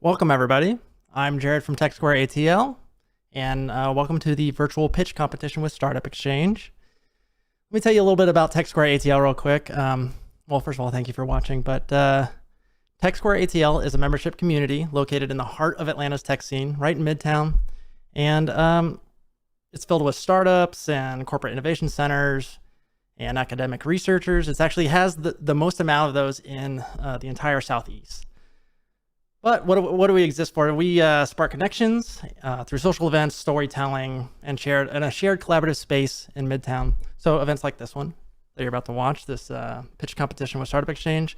Welcome, everybody. I'm Jared from TechSquare ATL, and welcome to the virtual pitch competition with Startup Exchange. Let me tell you a little bit about TechSquare ATL real quick. Well, first of all, thank you for watching, but TechSquare ATL is a membership community located in the heart of Atlanta's tech scene, right in Midtown, and it's filled with startups and corporate innovation centers and academic researchers. It actually has the most amount of those in the entire Southeast. But what do we exist for? We spark connections through social events, storytelling, and a shared collaborative space in Midtown. So events like this one that you're about to watch, this pitch competition with Startup Exchange,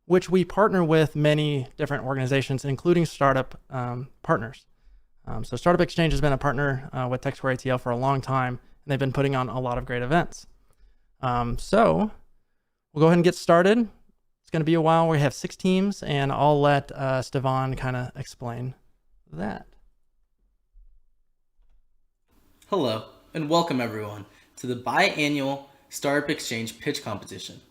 which we partner with many different organizations, including startup partners. So Startup Exchange has been a partner with TechSquare ATL for a long time, and they've been putting on a lot of great events. So we'll go ahead and get started. It's going to be a while. We have 6 teams, and I'll let Stefan kind of explain that. Hello, and welcome everyone to the biannual Startup Exchange pitch competition.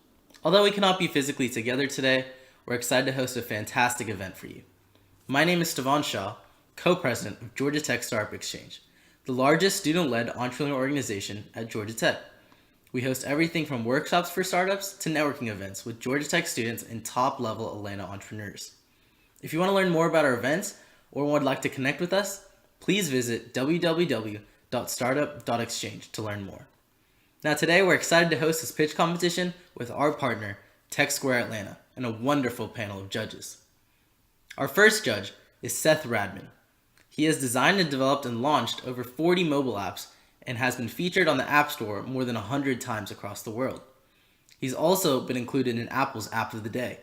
Although we cannot be physically together today, we're excited to host a fantastic event for you. My name is Stefan Shaw, co-president of Georgia Tech Startup Exchange, the largest student-led entrepreneur organization at Georgia Tech. We host everything from workshops for startups to networking events with Georgia Tech students and top-level Atlanta entrepreneurs. If you want to learn more about our events or would like to connect with us, please visit www.startup.exchange to learn more. Now today we're excited to host this pitch competition with our partner, TechSquare Atlanta, and a wonderful panel of judges. Our first judge is Seth Radman. He has designed and developed and launched over 40 mobile apps and has been featured on the App Store more than 100 times across the world. He's also been included in Apple's App of the Day.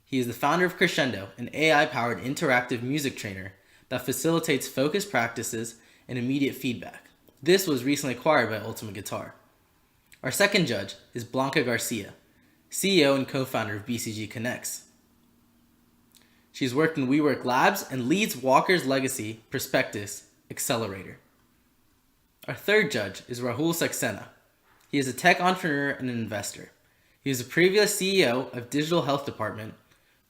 He is the founder of Crescendo, an AI-powered interactive music trainer that facilitates focused practices and immediate feedback. This was recently acquired by Ultimate Guitar. Our second judge is Blanca Garcia, CEO and co-founder of BCG Connects. She's worked in WeWork Labs and leads Walker's Legacy Prospectus Accelerator. Our third judge is Rahul Saxena. He is a tech entrepreneur and an investor. He was a previous CEO of Digital Health Department,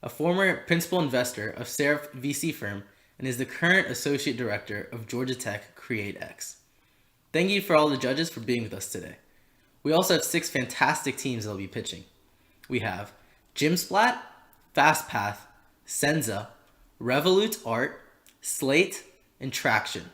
a former principal investor of Seraph VC firm, and is the current associate director of Georgia Tech CreateX. Thank you for all the judges for being with us today. We also have 6 fantastic teams that will be pitching. We have GymSlat, FastPath, Senza, RevoluteArt, Slate, and Traction.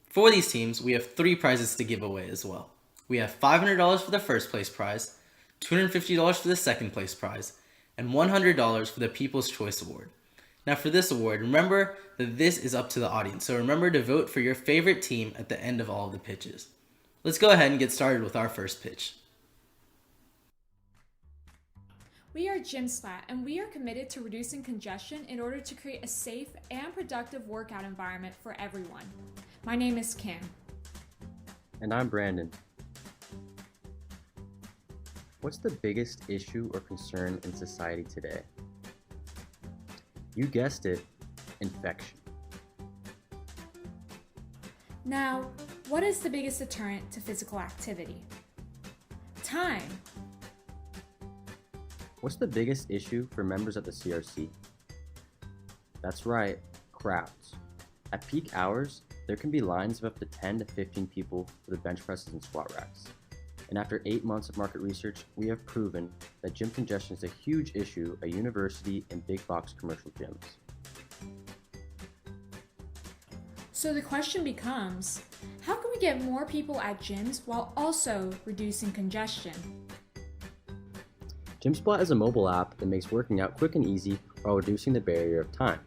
For these teams, we have 3 prizes to give away as well. We have $500 for the first place prize, $250 for the second place prize, and $100 for the People's Choice Award. Now for this award, remember that this is up to the audience, so remember to vote for your favorite team at the end of all of the pitches. Let's go ahead and get started with our first pitch. We are GymSlat, and we are committed to reducing congestion in order to create a safe and productive workout environment for everyone. My name is Kim. And I'm Brandon. What's the biggest issue or concern in society today? You guessed it, infection. Now, what is the biggest deterrent to physical activity? Time. What's the biggest issue for members of the CRC? That's right, crowds. At peak hours, there can be lines of up to 10 to 15 people for the bench presses and squat racks. And after 8 months of market research, we have proven that gym congestion is a huge issue at university and big box commercial gyms. So the question becomes, how can we get more people at gyms while also reducing congestion? GymSlat is a mobile app that makes working out quick and easy while reducing the barrier of time.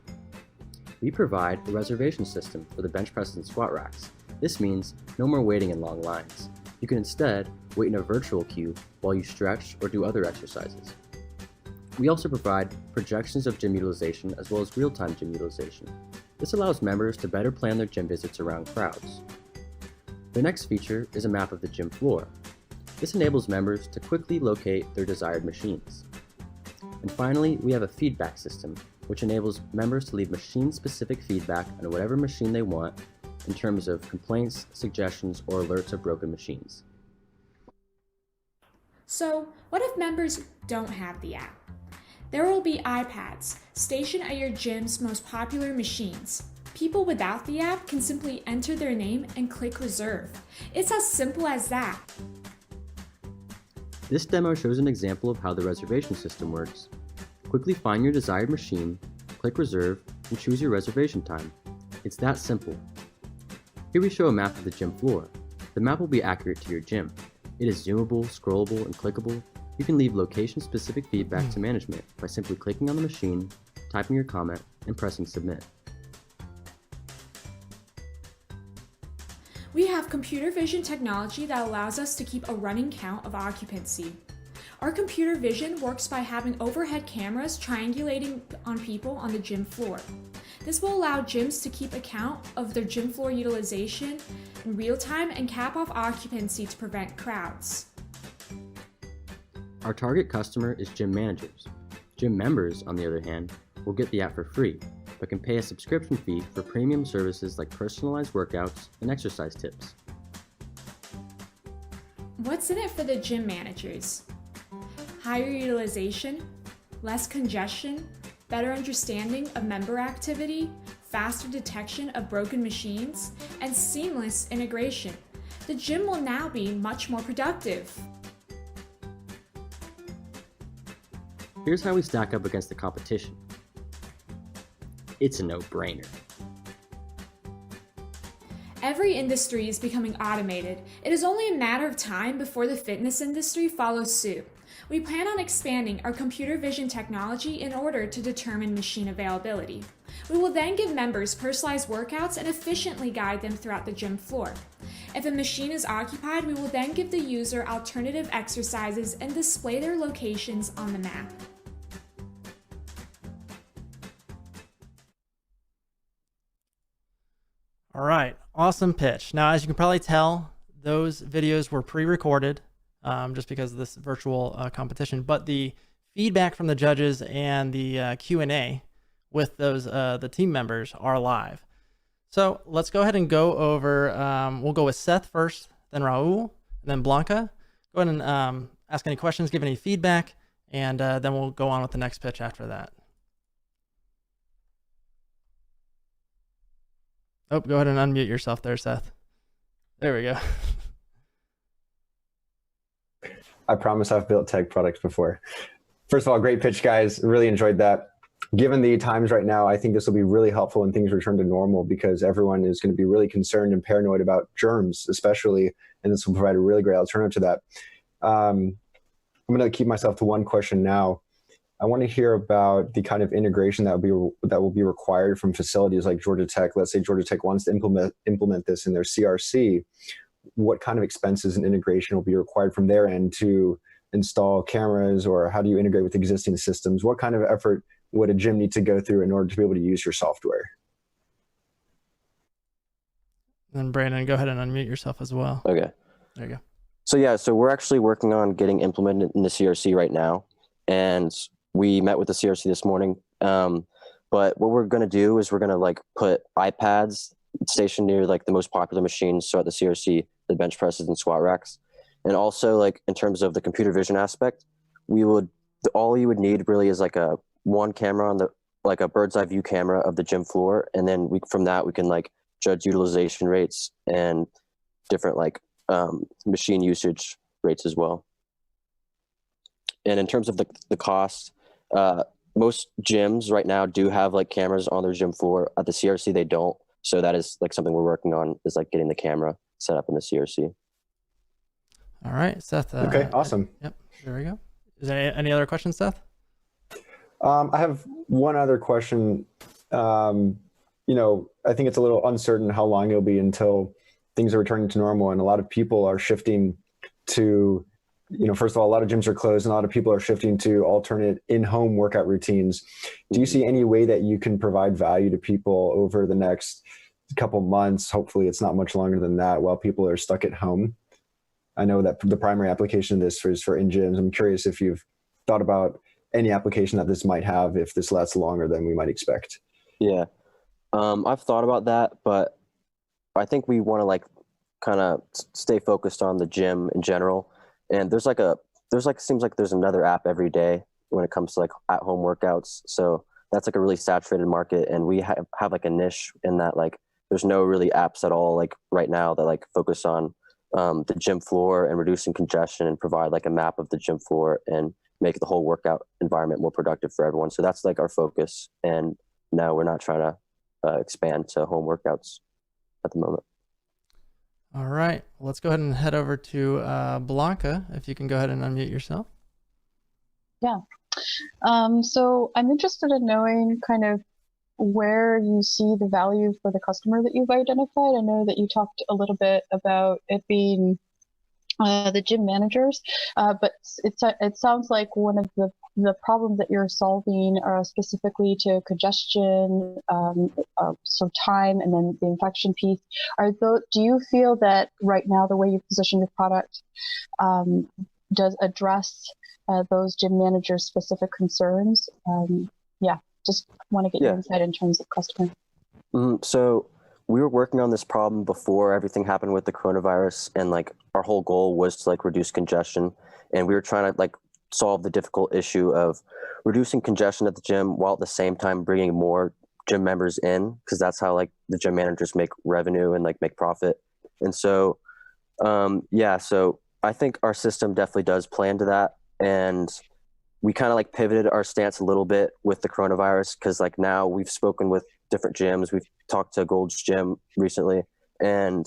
We provide a reservation system for the bench presses and squat racks. This means no more waiting in long lines. You can instead wait in a virtual queue while you stretch or do other exercises. We also provide projections of gym utilization as well as real-time gym utilization. This allows members to better plan their gym visits around crowds. The next feature is a map of the gym floor. This enables members to quickly locate their desired machines. And finally, we have a feedback system, which enables members to leave machine-specific feedback on whatever machine they want in terms of complaints, suggestions, or alerts of broken machines. So, what if members don't have the app? There will be iPads stationed at your gym's most popular machines. People without the app can simply enter their name and click reserve. It's as simple as that. This demo shows an example of how the reservation system works. Quickly find your desired machine, click reserve, and choose your reservation time. It's that simple. Here we show a map of the gym floor. The map will be accurate to your gym. It is zoomable, scrollable, and clickable. You can leave location-specific feedback to management by simply clicking on the machine, typing your comment, and pressing submit. We have computer vision technology that allows us to keep a running count of occupancy. Our computer vision works by having overhead cameras triangulating on people on the gym floor. This will allow gyms to keep account of their gym floor utilization in real time and cap off occupancy to prevent crowds. Our target customer is gym managers. Gym members, on the other hand, will get the app for free, but can pay a subscription fee for premium services like personalized workouts and exercise tips. What's in it for the gym managers? Higher utilization, less congestion, better understanding of member activity, faster detection of broken machines, and seamless integration. The gym will now be much more productive. Here's how we stack up against the competition. It's a no-brainer. Every industry is becoming automated. It is only a matter of time before the fitness industry follows suit. We plan on expanding our computer vision technology in order to determine machine availability. We will then give members personalized workouts and efficiently guide them throughout the gym floor. If a machine is occupied, we will then give the user alternative exercises and display their locations on the map. All right, awesome pitch. Now, as you can probably tell, those videos were pre-recorded just because of this virtual competition, but the feedback from the judges and the Q&A with those the team members are live. So let's go ahead and go over, we'll go with Seth first, then Rahul, and then Blanca. Go ahead and ask any questions, give any feedback, and then we'll go on with the next pitch after that. Oh, go ahead and unmute yourself there, Seth. There we go. I promise I've built tech products before. First of all, great pitch, guys. Really enjoyed that. Given the times right now, I think this will be really helpful when things return to normal because everyone is going to be really concerned and paranoid about germs, especially, and this will provide a really great alternative to that. I'm going to keep myself to one question now. I want to hear about the kind of integration that will be required from facilities like Georgia Tech. Let's say Georgia Tech wants to implement this in their CRC. What kind of expenses and integration will be required from their end to install cameras, or how do you integrate with existing systems? What kind of effort would a gym need to go through in order to be able to use your software? Then Brandon, go ahead and unmute yourself as well. Okay. There you go. So we're actually working on getting implemented in the CRC right now. And we met with the CRC this morning. But what we're going to do is we're going to put iPads stationed near the most popular machines. So at the CRC, the bench presses and squat racks. And also in terms of the computer vision aspect, all you would need really is one camera on the, a bird's eye view camera of the gym floor. And then from that, we can judge utilization rates and different machine usage rates as well. And in terms of the cost, most gyms right now do have cameras on their gym floor. At the CRC, they don't. So that is something we're working on, is getting the camera set up in the CRC. All right, Seth. Okay, awesome. Yep, there we go. Is there any other questions, Seth? I have one other question. I think it's a little uncertain how long it'll be until things are returning to normal, and a lot of people are shifting to, first of all, a lot of gyms are closed and a lot of people are shifting to alternate in-home workout routines. Do you see any way that you can provide value to people over the next couple months? Hopefully it's not much longer than that, while people are stuck at home. I know that the primary application of this is for in gyms. I'm curious if you've thought about any application that this might have if this lasts longer than we might expect. Yeah, I've thought about that, but I think we want to kind of stay focused on the gym in general. And seems like there's another app every day when it comes to like at-home workouts. So that's like a really saturated market, and we have like a niche in that like there's no really apps at all like right now that like focus on the gym floor and reducing congestion and provide like a map of the gym floor and make the whole workout environment more productive for everyone. So that's like our focus. And no, we're not trying to expand to home workouts at the moment. All right. Well, let's go ahead and head over to Blanca. If you can go ahead and unmute yourself. Yeah. So I'm interested in knowing kind of where you see the value for the customer that you've identified. I know that you talked a little bit about it being the gym managers, but it sounds like one of the problems that you're solving are specifically to congestion, so time, and then the infection piece. Do you feel that right now the way you position your product does address those gym managers' specific concerns? Just want to get your insight in terms of customer. So we were working on this problem before everything happened with the coronavirus, and like our whole goal was to like reduce congestion, and we were trying to like solve the difficult issue of reducing congestion at the gym while at the same time bringing more gym members in, because that's how like the gym managers make revenue and like make profit. And so so I think our system definitely does play into that, and we kind of like pivoted our stance a little bit with the coronavirus, because like now we've spoken with different gyms. We've talked to Gold's Gym recently, and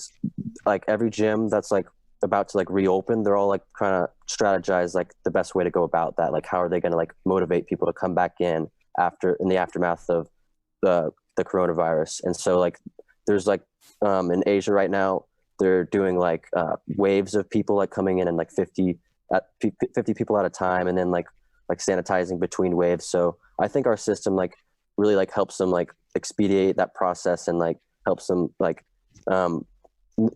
like every gym that's like about to like reopen, they're all like trying to strategize like the best way to go about that. Like how are they going to like motivate people to come back in the aftermath of the coronavirus. And so like there's like in Asia right now, they're doing like waves of people like coming in and like 50 people at a time, and then like sanitizing between waves. So I think our system like really like helps them like expedite that process, and like helps them like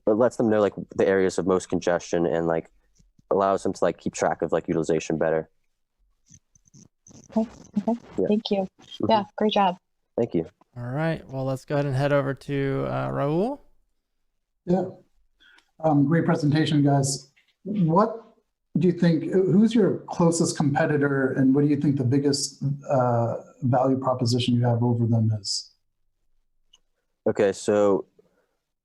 lets them know like the areas of most congestion, and like allows them to like keep track of like utilization better. Okay. Yeah. Thank you. Mm-hmm. Yeah, great job. Thank you. All right. Well, let's go ahead and head over to Rahul. Yeah. Great presentation, guys. What do you think, who's your closest competitor, and what do you think the biggest value proposition you have over them is? Okay, so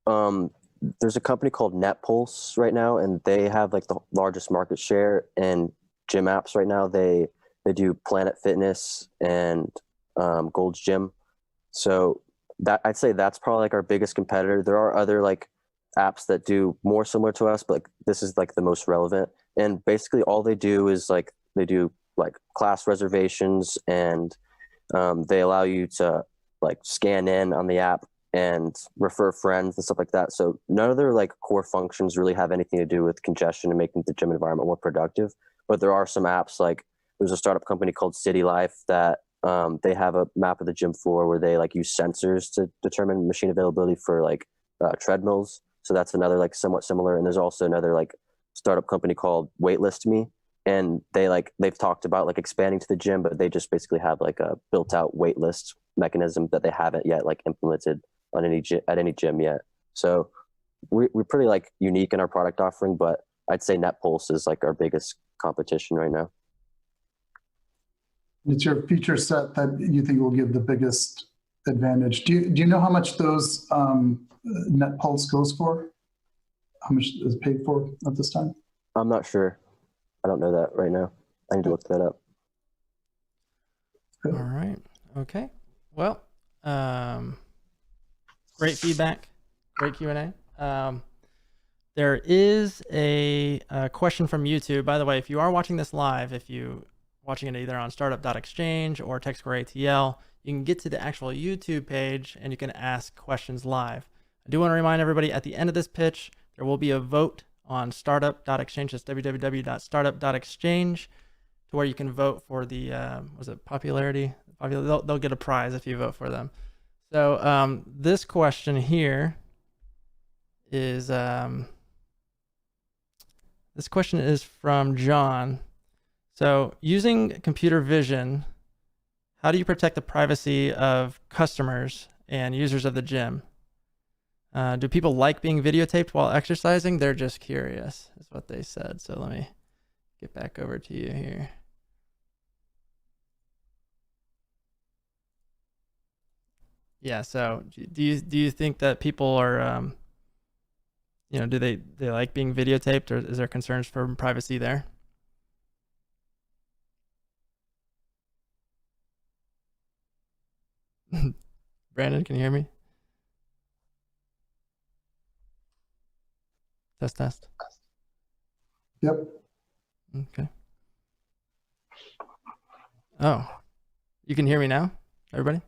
there's a company called NetPulse right now, and they have like the largest market share in gym apps right now. They do Planet Fitness and Gold's Gym. So that I'd say that's probably like our biggest competitor. There are other like apps that do more similar to us, but like this is like the most relevant. And basically all they do is like they do like class reservations, and they allow you to like scan in on the app and refer friends and stuff like that. So none of their like core functions really have anything to do with congestion and making the gym environment more productive. But there are some apps, like there's a startup company called City Life that they have a map of the gym floor where they like use sensors to determine machine availability for like treadmills. So that's another like somewhat similar. And there's also another like startup company called Waitlist Me, and they've talked about like expanding to the gym, but they just basically have like a built out waitlist mechanism that they haven't yet like implemented on at any gym yet. So we're pretty like unique in our product offering, but I'd say NetPulse is like our biggest competition right now. It's your feature set that you think will give the biggest advantage. Do you know how much those NetPulse goes for? How much is paid for at this time? I'm not sure. I don't know that right now. I need to look that up. All right. Okay. Well, great feedback. Great Q&A. There is a question from YouTube. By the way, if you are watching this live, if you watching it either on startup.exchange or TechSquare ATL, you can get to the actual YouTube page and you can ask questions live. I do want to remind everybody at the end of this pitch, there will be a vote on startup.exchange. That's www.startup.exchange, to where you can vote for the, popularity? They'll get a prize if you vote for them. So this question here is, this question is from John. So using computer vision, how do you protect the privacy of customers and users of the gym? Do people like being videotaped while exercising? They're just curious, is what they said. So let me get back over to you here. Yeah. So do you think that people are do they like being videotaped, or is there concerns for privacy there? Brandon, can you hear me? Test test. Yep. Okay. Oh, you can hear me now, everybody?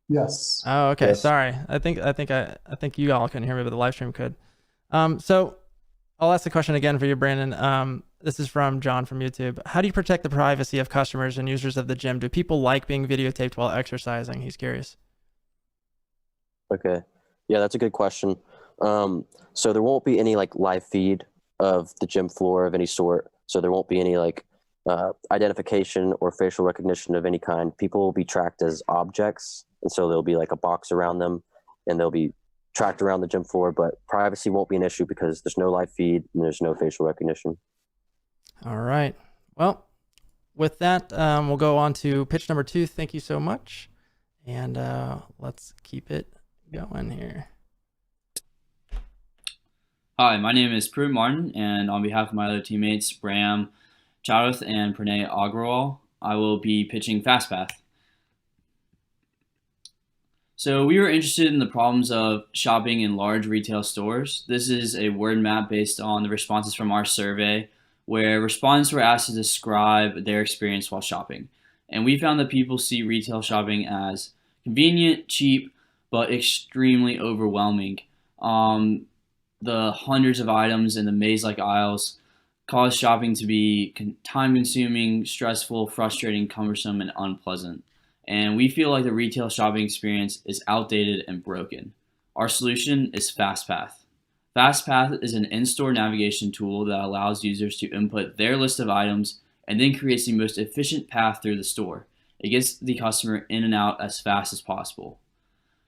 Yes. Oh, okay. Yes. Sorry. I think you all couldn't hear me, but the live stream could. So I'll ask the question again for you, Brandon. This is from John from YouTube. How do you protect the privacy of customers and users of the gym? Do people like being videotaped while exercising? He's curious. Okay. Yeah, that's a good question. So there won't be any like live feed of the gym floor of any sort. So there won't be any like identification or facial recognition of any kind. People will be tracked as objects. And so there'll be like a box around them and they'll be tracked around the gym floor, but privacy won't be an issue because there's no live feed and there's no facial recognition. All right. Well, with that, we'll go on to pitch number 2. Thank you so much. And let's keep it going here. Hi, my name is Pru Martin, and on behalf of my other teammates, Bram Chowdhury and Pranay Agrawal, I will be pitching FastPath. So we were interested in the problems of shopping in large retail stores. This is a word map based on the responses from our survey, where respondents were asked to describe their experience while shopping. And we found that people see retail shopping as convenient, cheap, but extremely overwhelming. The hundreds of items in the maze-like aisles cause shopping to be time-consuming, stressful, frustrating, cumbersome, and unpleasant. And we feel like the retail shopping experience is outdated and broken. Our solution is FastPath. FastPath is an in-store navigation tool that allows users to input their list of items and then creates the most efficient path through the store. It gets the customer in and out as fast as possible.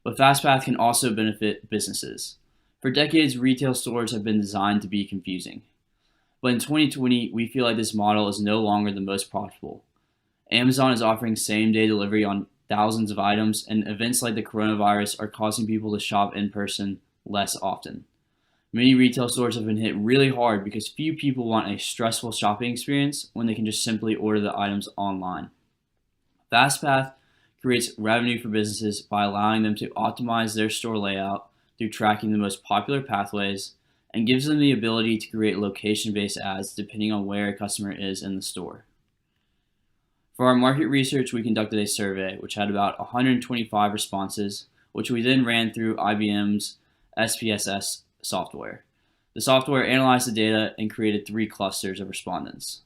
But FastPath can also benefit businesses. For decades, retail stores have been designed to be confusing. But in 2020, we feel like this model is no longer the most profitable. Amazon is offering same-day delivery on thousands of items, and events like the coronavirus are causing people to shop in person less often. Many retail stores have been hit really hard because few people want a stressful shopping experience when they can just simply order the items online. FastPath creates revenue for businesses by allowing them to optimize their store layout through tracking the most popular pathways and gives them the ability to create location-based ads depending on where a customer is in the store. For our market research, we conducted a survey which had about 125 responses, which we then ran through IBM's SPSS software. The software analyzed the data and created 3 clusters of respondents.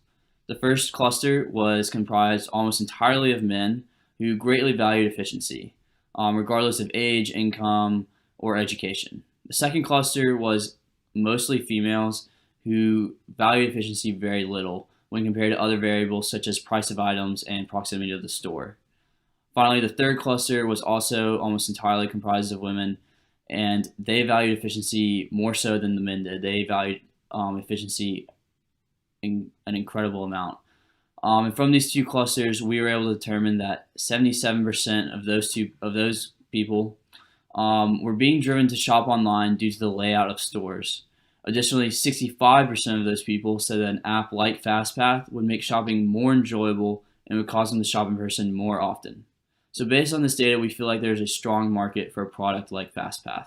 The first cluster was comprised almost entirely of men who greatly valued efficiency, regardless of age, income, or education. The second cluster was mostly females who valued efficiency very little when compared to other variables such as price of items and proximity to the store. Finally, the third cluster was also almost entirely comprised of women, and they valued efficiency more so than the men did. They valued efficiency in an incredible amount. And from these 2 clusters, we were able to determine that 77% of those people were being driven to shop online due to the layout of stores. Additionally, 65% of those people said that an app like FastPath would make shopping more enjoyable and would cause them to shop in person more often. So based on this data, we feel like there's a strong market for a product like FastPath.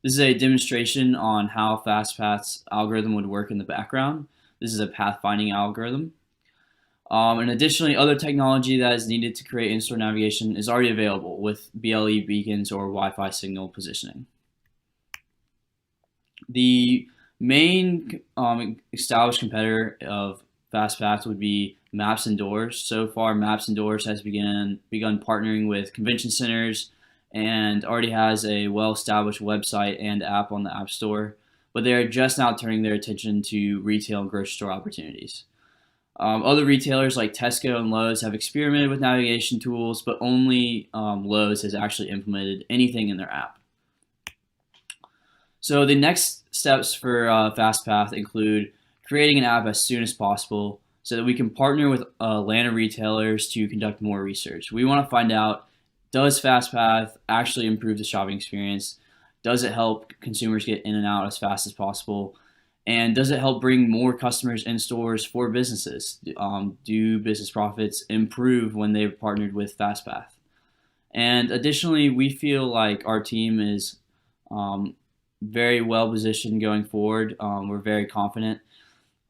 This is a demonstration on how FastPath's algorithm would work in the background. This is a pathfinding algorithm. And additionally, other technology that is needed to create in-store navigation is already available with BLE beacons or Wi-Fi signal positioning. The main established competitor of FastPath would be Maps and Doors. So far, Maps and Doors has begun partnering with convention centers and already has a well-established website and app on the App Store, but they are just now turning their attention to retail and grocery store opportunities. Other retailers like Tesco and Lowe's have experimented with navigation tools, but only Lowe's has actually implemented anything in their app. So the next steps for FastPath include creating an app as soon as possible so that we can partner with Atlanta retailers to conduct more research. We want to find out does FastPath actually improve the shopping experience? Does it help consumers get in and out as fast as possible? And does it help bring more customers in stores for businesses? Do business profits improve when they've partnered with FastPath? And additionally, we feel like our team is very well positioned going forward. We're very confident.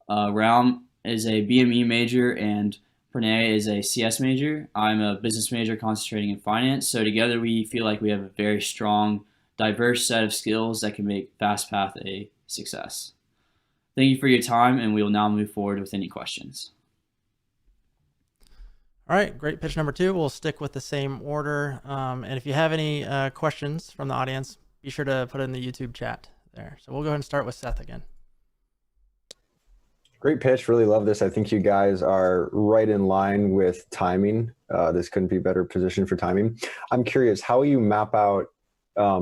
Raum is a BME major and Pranay is a CS major. I'm a business major concentrating in finance. So together we feel like we have a very strong, diverse set of skills that can make FastPath a success. Thank you for your time, and we will now move forward with any questions. All right, great. Pitch number 2. We'll stick with the same order. And if you have any questions from the audience, be sure to put it in the YouTube chat there. So we'll go ahead and start with Seth again. Great pitch. Really love this. I think you guys are right in line with timing. This couldn't be better positioned for timing. I'm curious, how will you map out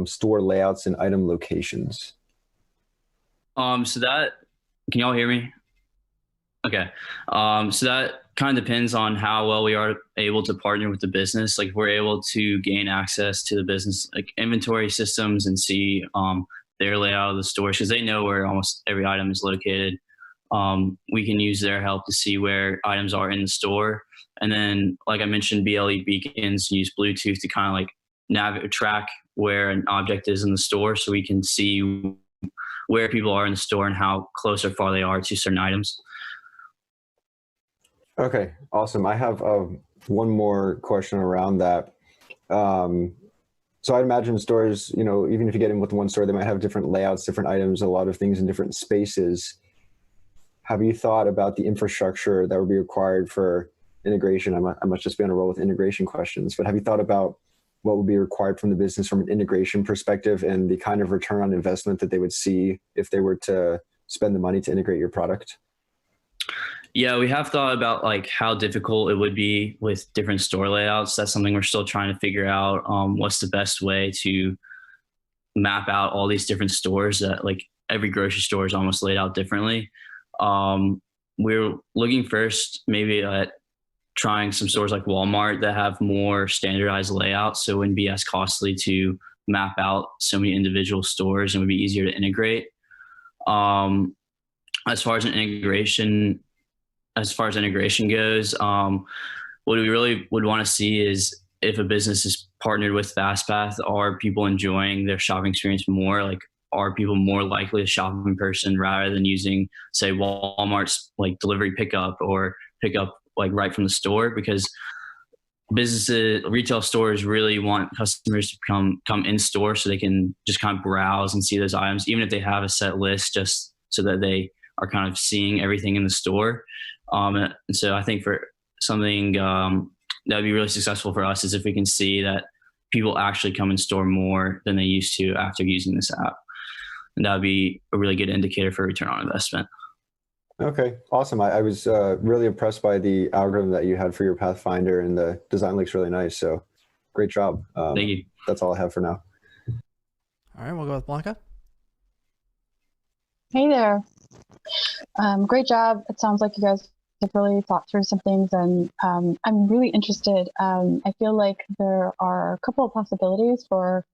store layouts and item locations? So that, can y'all hear me? Okay. So that kind of depends on how well we are able to partner with the business. Like if we're able to gain access to the business, like inventory systems and see their layout of the stores, because they know where almost every item is located. We can use their help to see where items are in the store. And then, like I mentioned, BLE beacons use Bluetooth to kind of like track where an object is in the store, so we can see where people are in the store and how close or far they are to certain items. Okay, awesome. I have one more question around that. So I'd imagine stores, even if you get in with one store, they might have different layouts, different items, a lot of things in different spaces. Have you thought about the infrastructure that would be required for integration? I must just be on a roll with integration questions, but have you thought about what would be required from the business from an integration perspective and the kind of return on investment that they would see if they were to spend the money to integrate your product? Yeah, we have thought about like how difficult it would be with different store layouts. That's something we're still trying to figure out. What's the best way to map out all these different stores that like every grocery store is almost laid out differently. We're looking first maybe at trying some stores like Walmart that have more standardized layouts, so it wouldn't be as costly to map out so many individual stores and would be easier to integrate. As far as integration goes, what we really would want to see is if a business is partnered with FastPath, are people enjoying their shopping experience more? Like, are people more likely to shop in person rather than using, say, Walmart's like delivery pickup or pick up like right from the store? Because retail stores really want customers to come in store so they can just kind of browse and see those items, even if they have a set list, just so that they are kind of seeing everything in the store. And so I think for something that would be really successful for us is if we can see that people actually come in store more than they used to after using this app. And that would be a really good indicator for return on investment. Okay, awesome. I was really impressed by the algorithm that you had for your Pathfinder, and the design looks really nice. So great job. Thank you. That's all I have for now. All right, we'll go with Blanca. Hey there. Great job. It sounds like you guys have really thought through some things, and I'm really interested. I feel like there are a couple of possibilities for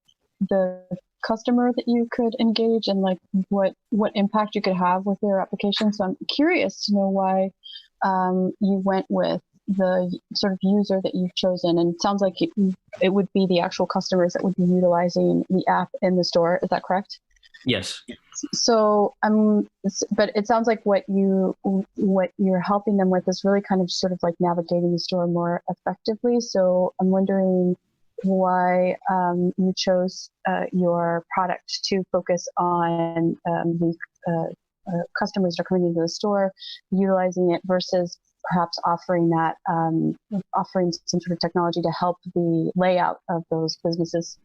the customer that you could engage and like what impact you could have with your application. So I'm curious to know why you went with the sort of user that you've chosen. And it sounds like it would be the actual customers that would be utilizing the app in the store. Is that correct? Yes. So but it sounds like what you're helping them with is really kind of sort of like navigating the store more effectively. So I'm wondering why you chose your product to focus on the customers that are coming into the store, utilizing it versus perhaps offering some sort of technology to help the layout of those businesses,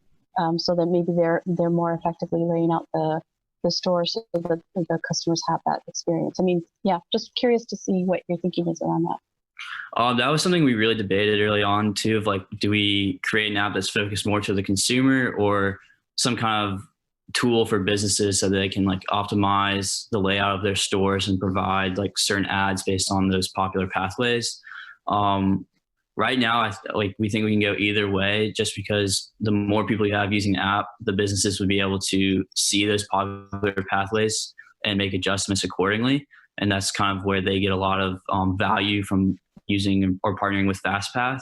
so that maybe they're more effectively laying out the store so that the customers have that experience. I mean, yeah, just curious to see what your thinking is around that. That was something we really debated early on too, of like, do we create an app that's focused more to the consumer or some kind of tool for businesses so that they can like optimize the layout of their stores and provide like certain ads based on those popular pathways. Right right now, we think we can go either way, just because the more people you have using the app, the businesses would be able to see those popular pathways and make adjustments accordingly. And that's kind of where they get a lot of value from using or partnering with FastPath.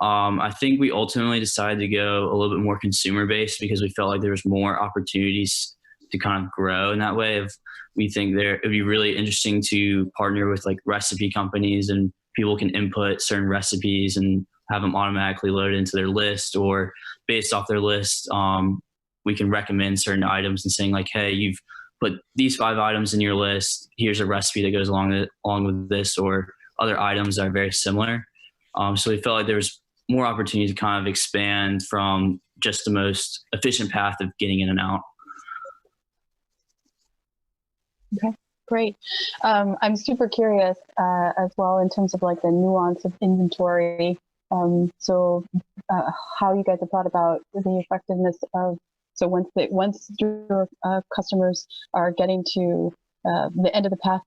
I think we ultimately decided to go a little bit more consumer based because we felt like there was more opportunities to kind of grow in that way. If we think it'd be really interesting to partner with like recipe companies, and people can input certain recipes and have them automatically loaded into their list, or based off their list, we can recommend certain items and saying like, hey, you've put these 5 items in your list. Here's a recipe that goes along with this, or other items that are very similar. So we felt like there was more opportunity to kind of expand from just the most efficient path of getting in and out. Okay, great. I'm super curious as well in terms of like the nuance of inventory. So how you guys have thought about the effectiveness of, so once your customers are getting to the end of the path,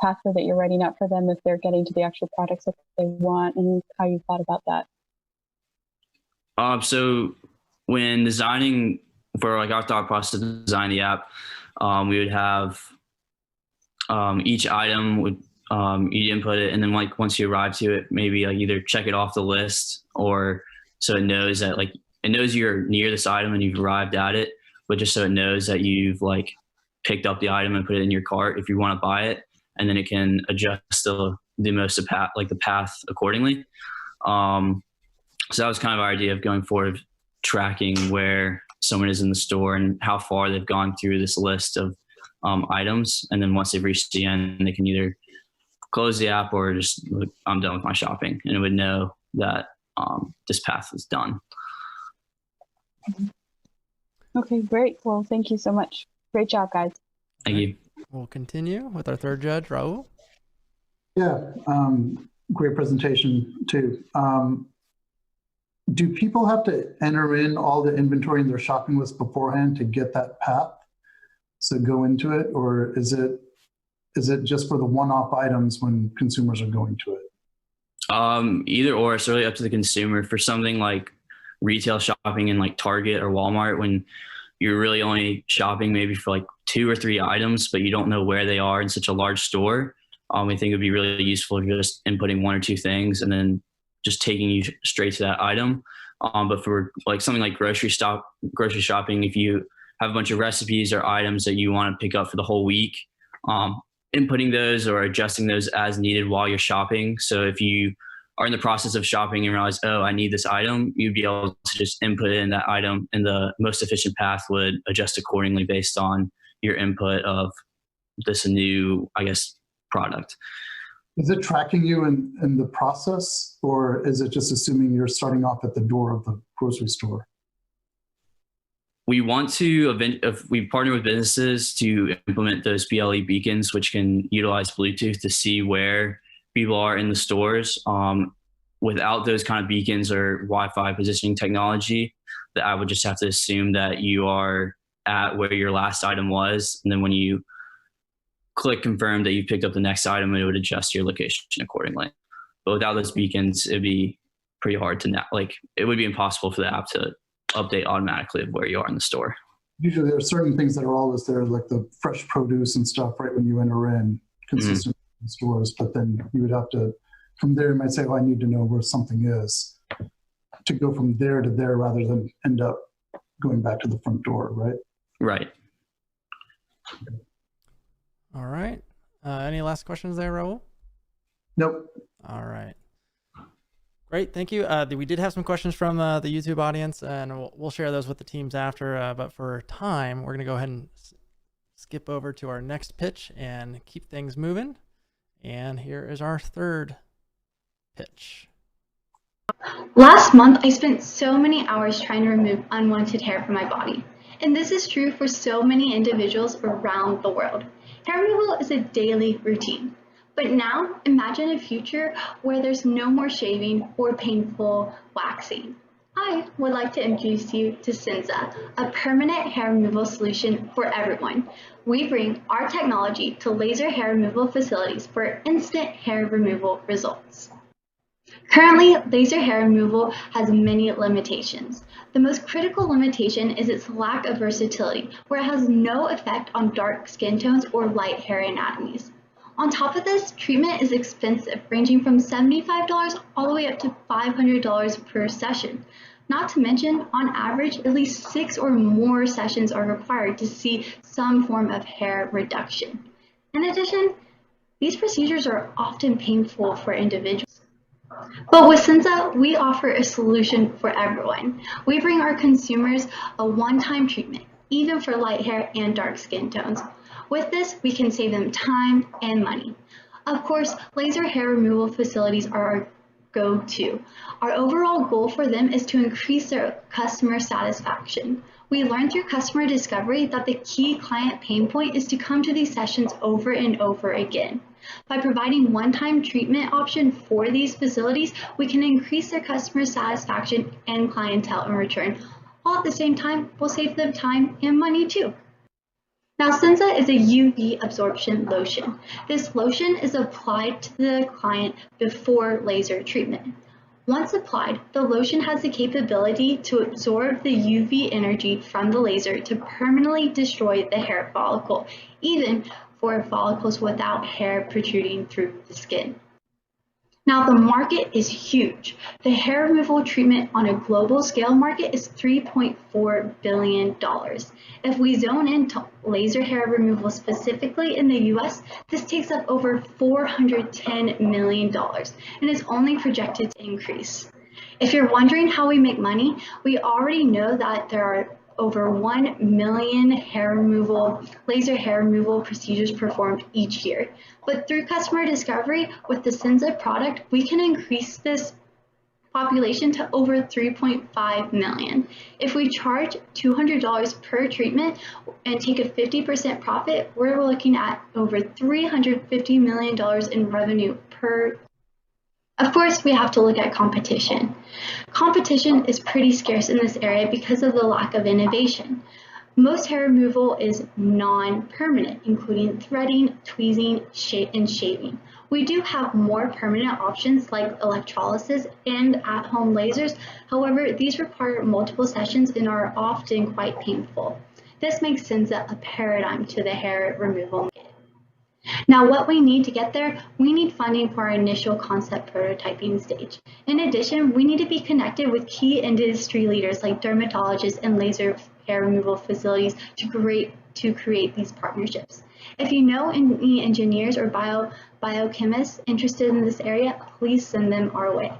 pathway that you're writing out for them, if they're getting to the actual products that they want, and how you thought about that. So when designing for like our thought process to design the app, we would have each item would you input it, and then like once you arrive to it, maybe like either check it off the list, or so it knows that like it knows you're near this item and you've arrived at it, but just so it knows that you've like picked up the item and put it in your cart if you want to buy it, and then it can adjust the path accordingly. So that was kind of our idea of going forward, tracking where someone is in the store and how far they've gone through this list of items. And then once they've reached the end, they can either close the app or just, I'm done with my shopping, and it would know that this path is done. Okay, great. Well, thank you so much. Great job, guys. Thank you. We'll continue with our third judge, Rahul. Yeah, great presentation too. Do people have to enter in all the inventory in their shopping list beforehand to get that path? So go into it, or is it just for the one-off items when consumers are going to it? Either or. It's really up to the consumer. For something like retail shopping in like Target or Walmart, when you're really only shopping maybe for like 2 or 3 items, but you don't know where they are in such a large store, we think it'd be really useful if you're just inputting 1 or 2 things and then just taking you straight to that item. But for like something like grocery shopping, if you have a bunch of recipes or items that you want to pick up for the whole week, inputting those or adjusting those as needed while you're shopping. So if you are in the process of shopping and realize, oh, I need this item, you'd be able to just input in that item, and the most efficient path would adjust accordingly based on your input of this new, I guess, product. Is it tracking you in the process, or is it just assuming you're starting off at the door of the grocery store? We want to, if we partner with businesses to implement those BLE beacons, which can utilize Bluetooth to see where people are in the stores. Without those kind of beacons or Wi-Fi positioning technology, that I would just have to assume that you are at where your last item was. And then when you click confirm that you picked up the next item, it would adjust your location accordingly. But without those beacons, it'd be pretty hard to it would be impossible for the app to update automatically of where you are in the store. Usually there are certain things that are always there, like the fresh produce and stuff, right when you enter in, consistent in stores. But then you would have to, from there, you might say, oh, I need to know where something is, to go from there to there rather than end up going back to the front door, right? Right. All right. Any last questions there, Rahul? Nope. All right. Great, thank you. We did have some questions from the YouTube audience, and we'll share those with the teams after. But for time, we're going to go ahead and skip over to our next pitch and keep things moving. And here is our third pitch. Last month, I spent so many hours trying to remove unwanted hair from my body. And this is true for so many individuals around the world. Hair removal is a daily routine. But now, imagine a future where there's no more shaving or painful waxing. I would like to introduce you to Senza, a permanent hair removal solution for everyone. We bring our technology to laser hair removal facilities for instant hair removal results. Currently, laser hair removal has many limitations. The most critical limitation is its lack of versatility, where it has no effect on dark skin tones or light hair anatomies. On top of this, treatment is expensive, ranging from $75 all the way up to $500 per session. Not to mention, on average, at least 6 or more sessions are required to see some form of hair reduction. In addition, these procedures are often painful for individuals. But with Senza, we offer a solution for everyone. We bring our consumers a one-time treatment, even for light hair and dark skin tones. With this, we can save them time and money. Of course, laser hair removal facilities are our go-to. Our overall goal for them is to increase their customer satisfaction. We learned through customer discovery that the key client pain point is to come to these sessions over and over again. By providing one-time treatment option for these facilities, we can increase their customer satisfaction and clientele in return, while at the same time, we'll save them time and money too. Now, Senza is a UV absorption lotion. This lotion is applied to the client before laser treatment. Once applied, the lotion has the capability to absorb the UV energy from the laser to permanently destroy the hair follicle, even for follicles without hair protruding through the skin. Now, the market is huge. The hair removal treatment on a global scale market is $3.4 billion. If we zone into laser hair removal specifically in the US, this takes up over $410 million and is only projected to increase. If you're wondering how we make money, we already know that there are over 1 million laser hair removal procedures performed each year. But through customer discovery with the Senza product, we can increase this population to over 3.5 million. If we charge $200 per treatment and take a 50% profit, we're looking at over $350 million in revenue per. Of course, we have to look at competition. Competition is pretty scarce in this area because of the lack of innovation. Most hair removal is non-permanent, including threading, tweezing, and shaving. We do have more permanent options like electrolysis and at-home lasers. However, these require multiple sessions and are often quite painful. This makes Senza a paradigm to the hair removal market. Now, what we need to get there, we need funding for our initial concept prototyping stage. In addition, we need to be connected with key industry leaders like dermatologists and laser hair removal facilities to create these partnerships. If you know any engineers or biochemists interested in this area, please send them our way.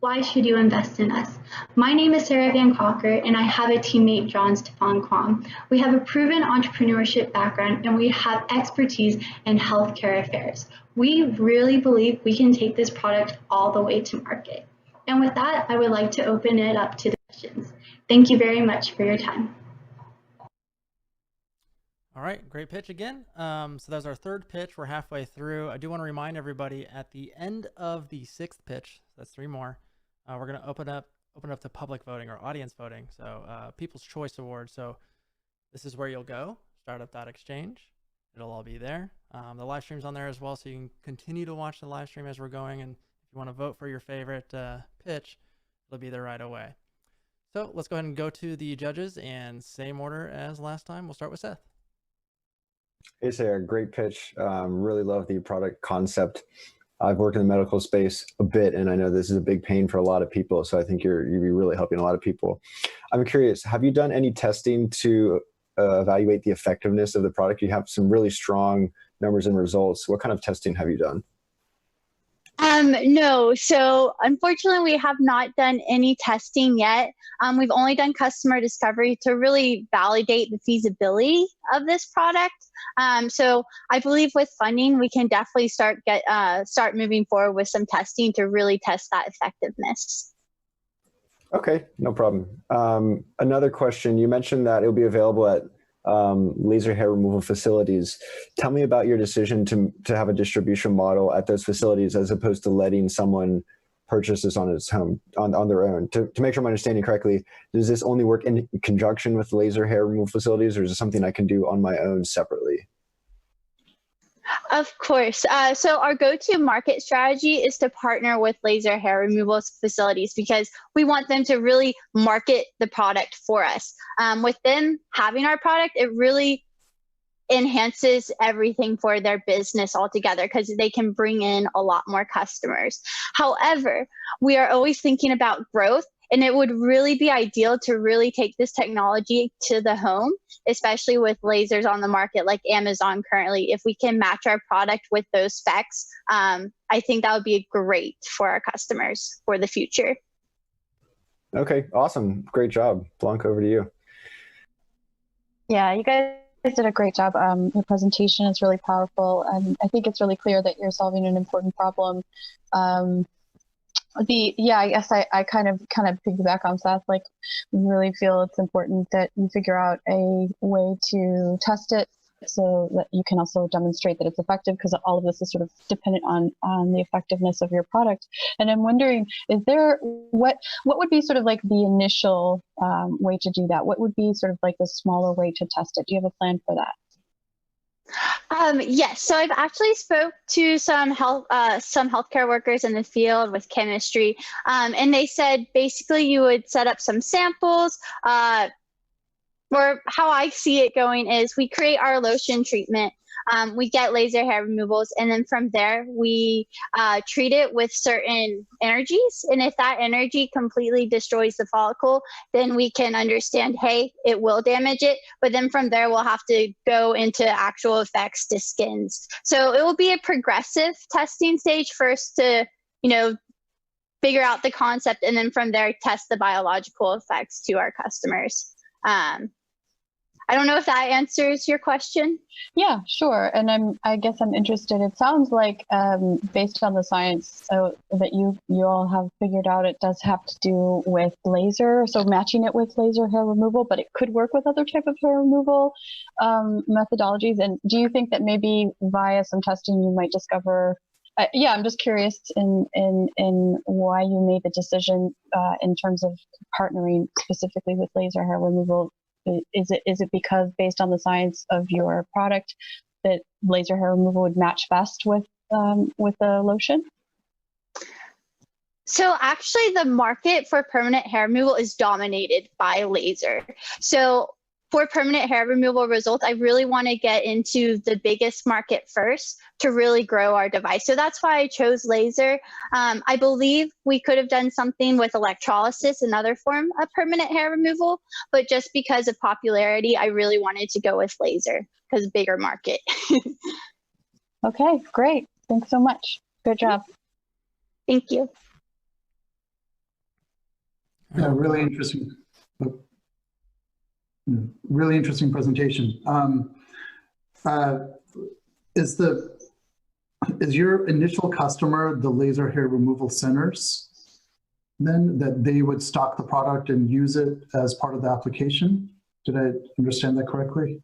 Why should you invest in us? My name is Sarah Van Cocker, and I have a teammate, John Stefan Kwam. We have a proven entrepreneurship background, and we have expertise in healthcare affairs. We really believe we can take this product all the way to market. And with that, I would like to open it up to the questions. Thank you very much for your time. All right, great pitch again. So that was our third pitch. We're halfway through. I do want to remind everybody at the end of the sixth pitch, that's 3 more, we're going to open up to public voting or audience voting. So People's Choice Award. So this is where you'll go, startup.exchange. It'll all be there. The live stream's on there as well, so you can continue to watch the live stream as we're going. And if you want to vote for your favorite pitch, it'll be there right away. So let's go ahead and go to the judges, and same order as last time. We'll start with Seth. Hey, Sarah, great pitch. Really love the product concept. I've worked in the medical space a bit, and I know this is a big pain for a lot of people. So I think you'll be really helping a lot of people. I'm curious, have you done any testing to evaluate the effectiveness of the product? You have some really strong numbers and results. What kind of testing have you done? No, so unfortunately we have not done any testing yet. We've only done customer discovery to really validate the feasibility of this product. So I believe with funding, we can definitely start moving forward with some testing to really test that effectiveness. Okay, no problem. Another question, you mentioned that it'll be available at laser hair removal facilities. Tell me about your decision to have a distribution model at those facilities as opposed to letting someone purchase this on their own. To make sure I'm understanding correctly, does this only work in conjunction with laser hair removal facilities, or is it something I can do on my own separately? Of course. So our go-to market strategy is to partner with laser hair removal facilities because we want them to really market the product for us. With them having our product, it really enhances everything for their business altogether because they can bring in a lot more customers. However, we are always thinking about growth, and it would really be ideal to really take this technology to the home, especially with lasers on the market like Amazon currently. If we can match our product with those specs, I think that would be great for our customers for the future. Okay, awesome. Great job. Blanca, over to you. Yeah, you guys did a great job. Your presentation is really powerful, and I think it's really clear that you're solving an important problem. I guess I kind of piggyback on Seth. Like, we really feel it's important that you figure out a way to test it so that you can also demonstrate that it's effective, because all of this is sort of dependent on the effectiveness of your product. And I'm wondering, is there what would be sort of like the initial way to do that? What would be sort of like the smaller way to test it? Do you have a plan for that? Yes, so I've actually spoke to some healthcare workers in the field with chemistry, and they said basically you would set up some samples. Or how I see it going is we create our lotion treatment, we get laser hair removals, and then from there we treat it with certain energies. And if that energy completely destroys the follicle, then we can understand, hey, it will damage it. But then from there, we'll have to go into actual effects to skins. So it will be a progressive testing stage first to, figure out the concept, and then from there, test the biological effects to our customers. I don't know if that answers your question. Yeah, sure. And I guess I'm interested. It sounds like based on the science that you all have figured out, it does have to do with laser. So matching it with laser hair removal, but it could work with other type of hair removal methodologies. And do you think that maybe via some testing you might discover? I'm just curious in why you made the decision in terms of partnering specifically with laser hair removal. Is it because based on the science of your product that laser hair removal would match best with the lotion? So actually the market for permanent hair removal is dominated by laser. So for permanent hair removal results, I really want to get into the biggest market first to really grow our device. So that's why I chose laser. I believe we could have done something with electrolysis, another form of permanent hair removal, but just because of popularity, I really wanted to go with laser because bigger market. Okay, great. Thanks so much. Good job. Thank you. Yeah, really interesting. Really interesting presentation. Is your initial customer the laser hair removal centers, then, that they would stock the product and use it as part of the application? Did I understand that correctly?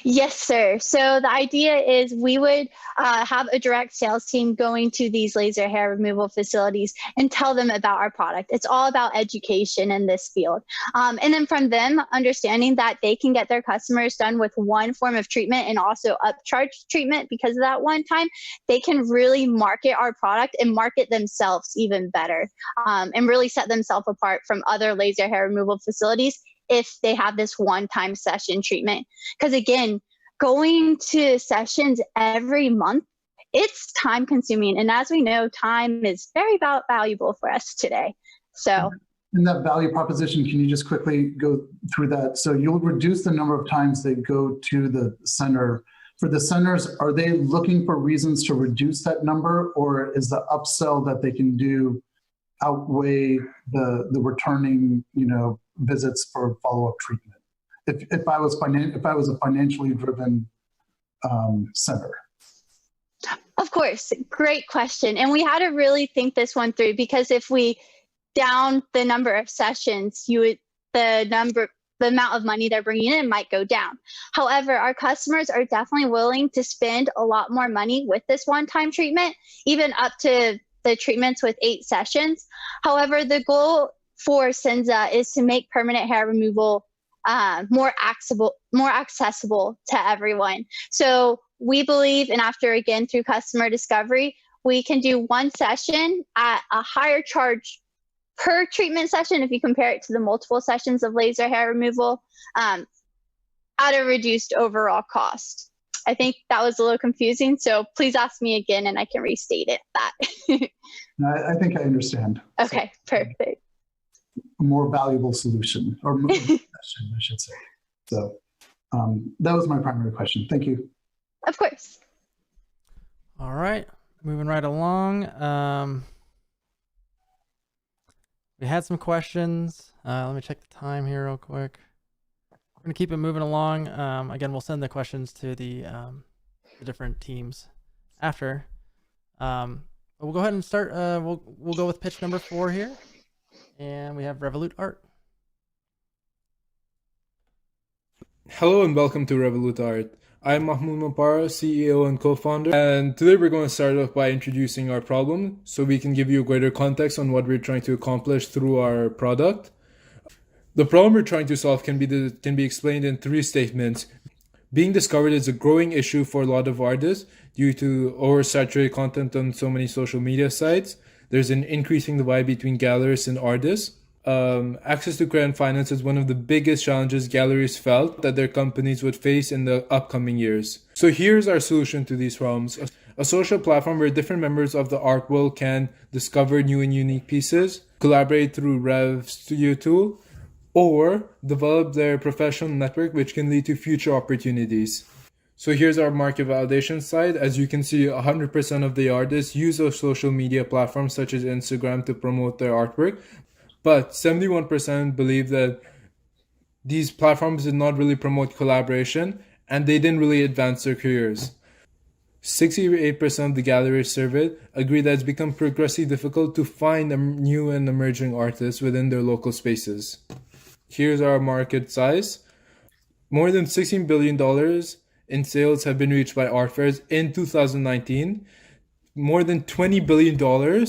Yes, sir. So the idea is we would have a direct sales team going to these laser hair removal facilities and tell them about our product. It's all about education in this field. And then from them, understanding that they can get their customers done with one form of treatment and also upcharge treatment because of that one time, they can really market our product and market themselves even better, and really set themselves apart from other laser hair removal facilities if they have this one-time session treatment. Because again, going to sessions every month, it's time consuming. And as we know, time is very valuable for us today. So in that value proposition, can you just quickly go through that? So you'll reduce the number of times they go to the center. For the centers, are they looking for reasons to reduce that number, or is the upsell that they can do outweigh the returning, visits for follow-up treatment? If I was a financially driven center. Of course, great question. And we had to really think this one through, because if we down the number of sessions, the amount of money they're bringing in might go down. However, our customers are definitely willing to spend a lot more money with this one-time treatment, even up to the treatments with 8 sessions. However, the goal for Senza is to make permanent hair removal more accessible to everyone. So we believe, and after again through customer discovery, we can do one session at a higher charge per treatment session if you compare it to the multiple sessions of laser hair removal at a reduced overall cost. I think that was a little confusing, so please ask me again and I can restate it. No, I think I understand. Okay, so, perfect. A more valuable solution, or more session, I should say. So that was my primary question. Thank you. Of course. All right, moving right along. We had some questions. Let me check the time here real quick. We're gonna keep it moving along. Again, we'll send the questions to the different teams after. But we'll go ahead and start. We'll go with pitch number 4 here, and we have RevoluteArt. Hello and welcome to RevoluteArt. I'm Mahmoud Mapara, CEO and co-founder, and today we're going to start off by introducing our problem so we can give you greater context on what we're trying to accomplish through our product. The problem we're trying to solve can be explained in 3 statements. Being discovered is a growing issue for a lot of artists due to oversaturated content on so many social media sites. There's an increasing divide between gallerists and artists. Access to credit and finance is one of the biggest challenges galleries felt that their companies would face in the upcoming years. So here's our solution to these problems. A social platform where different members of the art world can discover new and unique pieces, collaborate through Rev Studio tool, or develop their professional network, which can lead to future opportunities. So here's our market validation slide. As you can see, 100% of the artists use those social media platforms such as Instagram to promote their artwork. But 71% believe that these platforms did not really promote collaboration and they didn't really advance their careers. 68% of the galleries surveyed agree that it's become progressively difficult to find new and emerging artists within their local spaces. Here's our market size. More than $16 billion in sales have been reached by art fairs in 2019. More than $20 billion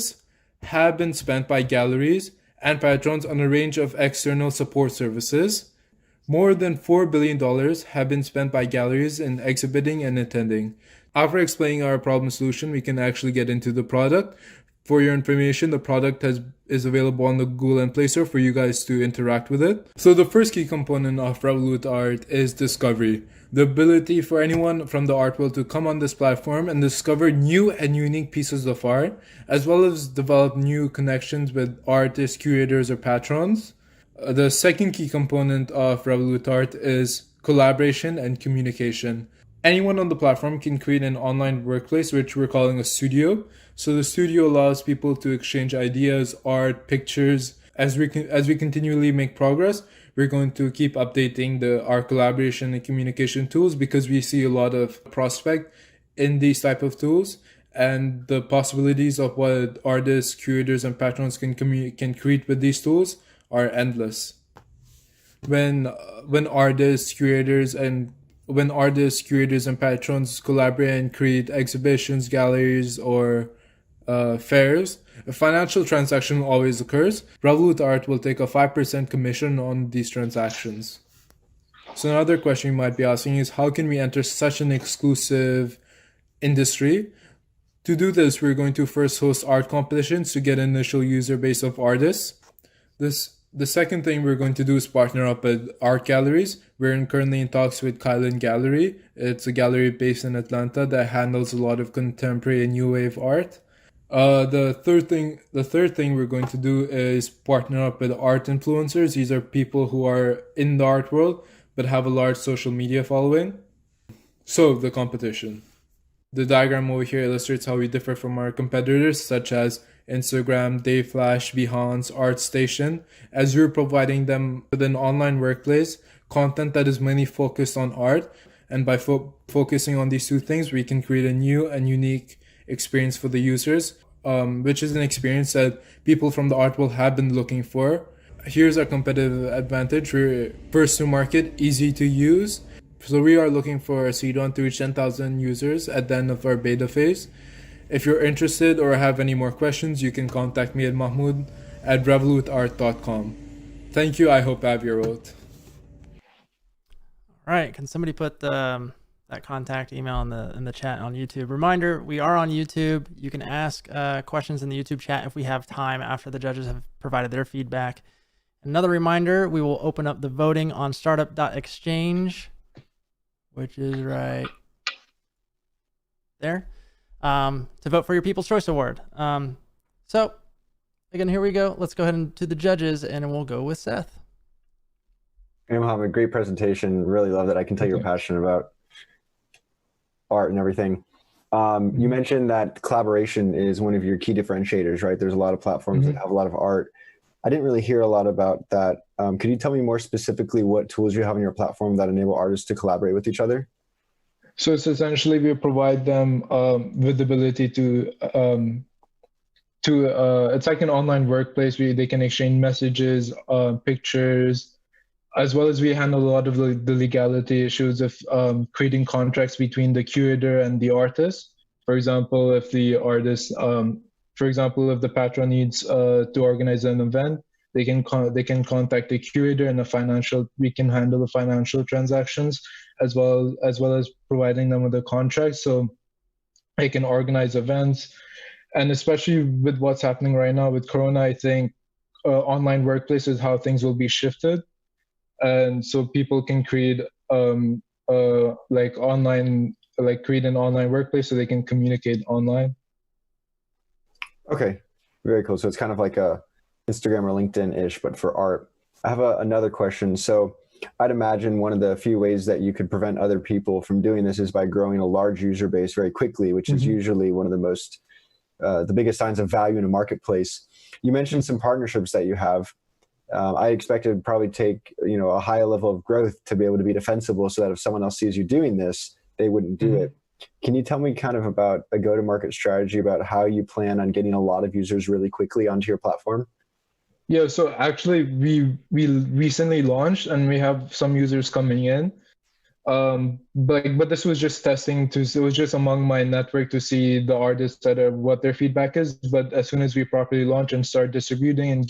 have been spent by galleries and patrons on a range of external support services. More than $4 billion have been spent by galleries in exhibiting and attending. After explaining our problem solution, we can actually get into the product. For your information, the product is available on the Google and Play Store for you guys to interact with it. So the first key component of RevoluteArt is discovery. The ability for anyone from the art world to come on this platform and discover new and unique pieces of art, as well as develop new connections with artists, curators, or patrons. The second key component of RevoluteArt is collaboration and communication. Anyone on the platform can create an online workplace, which we're calling a studio. So the studio allows people to exchange ideas, art, pictures. As we continually make progress, we're going to keep updating our collaboration and communication tools because we see a lot of prospect in these type of tools, and the possibilities of what artists, curators, and patrons can create with these tools are endless. When artists, curators, and patrons collaborate and create exhibitions, galleries, or fairs, a financial transaction always occurs. RevoluteArt will take a 5% commission on these transactions. So another question you might be asking is, how can we enter such an exclusive industry? To do this, we're going to first host art competitions to get an initial user base of artists. The second thing we're going to do is partner up with art galleries. We're currently in talks with Kylan Gallery. It's a gallery based in Atlanta that handles a lot of contemporary and new wave art. The third thing we're going to do is partner up with art influencers. These are people who are in the art world but have a large social media following. So the competition. The diagram over here illustrates how we differ from our competitors such as Instagram, Dayflash, Behance, ArtStation, as we're providing them with an online workplace, content that is mainly focused on art. And by focusing on these 2 things, we can create a new and unique experience for the users, which is an experience that people from the art world have been looking for. Here's our competitive advantage. We're first to market, easy to use. So we are looking for a seed round to reach 10,000 users at the end of our beta phase. If you're interested or have any more questions, you can contact me at mahmoud@revoluteart.com. Thank you. I hope I have your vote. All right. Can somebody put the that contact email in the chat on YouTube. Reminder, we are on YouTube. You can ask questions in the YouTube chat if we have time after the judges have provided their feedback. Another reminder, we will open up the voting on startup.exchange, which is right there, to vote for your People's Choice Award. So again, here we go. Let's go ahead and to the judges, and we'll go with Seth. Hey, Mohammed, great presentation. Really love that. I can tell you're passionate about art and everything. You mentioned that collaboration is one of your key differentiators, right? There's a lot of platforms that have a lot of art. I didn't really hear a lot about that. Could you tell me more specifically what tools you have on your platform that enable artists to collaborate with each other? So it's essentially we provide them with the ability to it's like an online workplace where they can exchange messages, pictures, as well as we handle a lot of the legality issues of creating contracts between the curator and the artist. For example, if the artist, if the patron needs to organize an event, they can contact the curator, and we can handle the financial transactions as well as providing them with a contract so they can organize events. And especially with what's happening right now with Corona, I think online workplace is how things will be shifted. And so people can create create an online workplace so they can communicate online. Okay, very cool. So it's kind of like a Instagram or LinkedIn-ish, but for art. I have another question. So I'd imagine one of the few ways that you could prevent other people from doing this is by growing a large user base very quickly, which is usually one of the biggest signs of value in a marketplace. You mentioned some partnerships that you have. I expect it would probably take, a high level of growth to be able to be defensible so that if someone else sees you doing this, they wouldn't do it. Can you tell me kind of about a go-to-market strategy about how you plan on getting a lot of users really quickly onto your platform? Yeah, so actually we recently launched and we have some users coming in. But this was just testing it was just among my network to see the artists what their feedback is. But as soon as we properly launch and start distributing and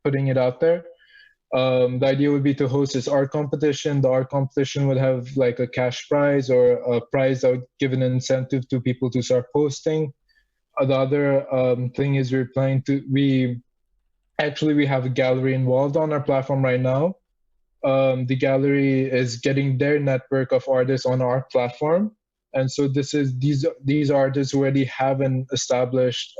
putting it out there, the idea would be to host this art competition. The art competition would have like a cash prize or a prize that would give an incentive to people to start posting. The other thing is we have a gallery involved on our platform right now. The gallery is getting their network of artists on our platform. And so these artists already have an established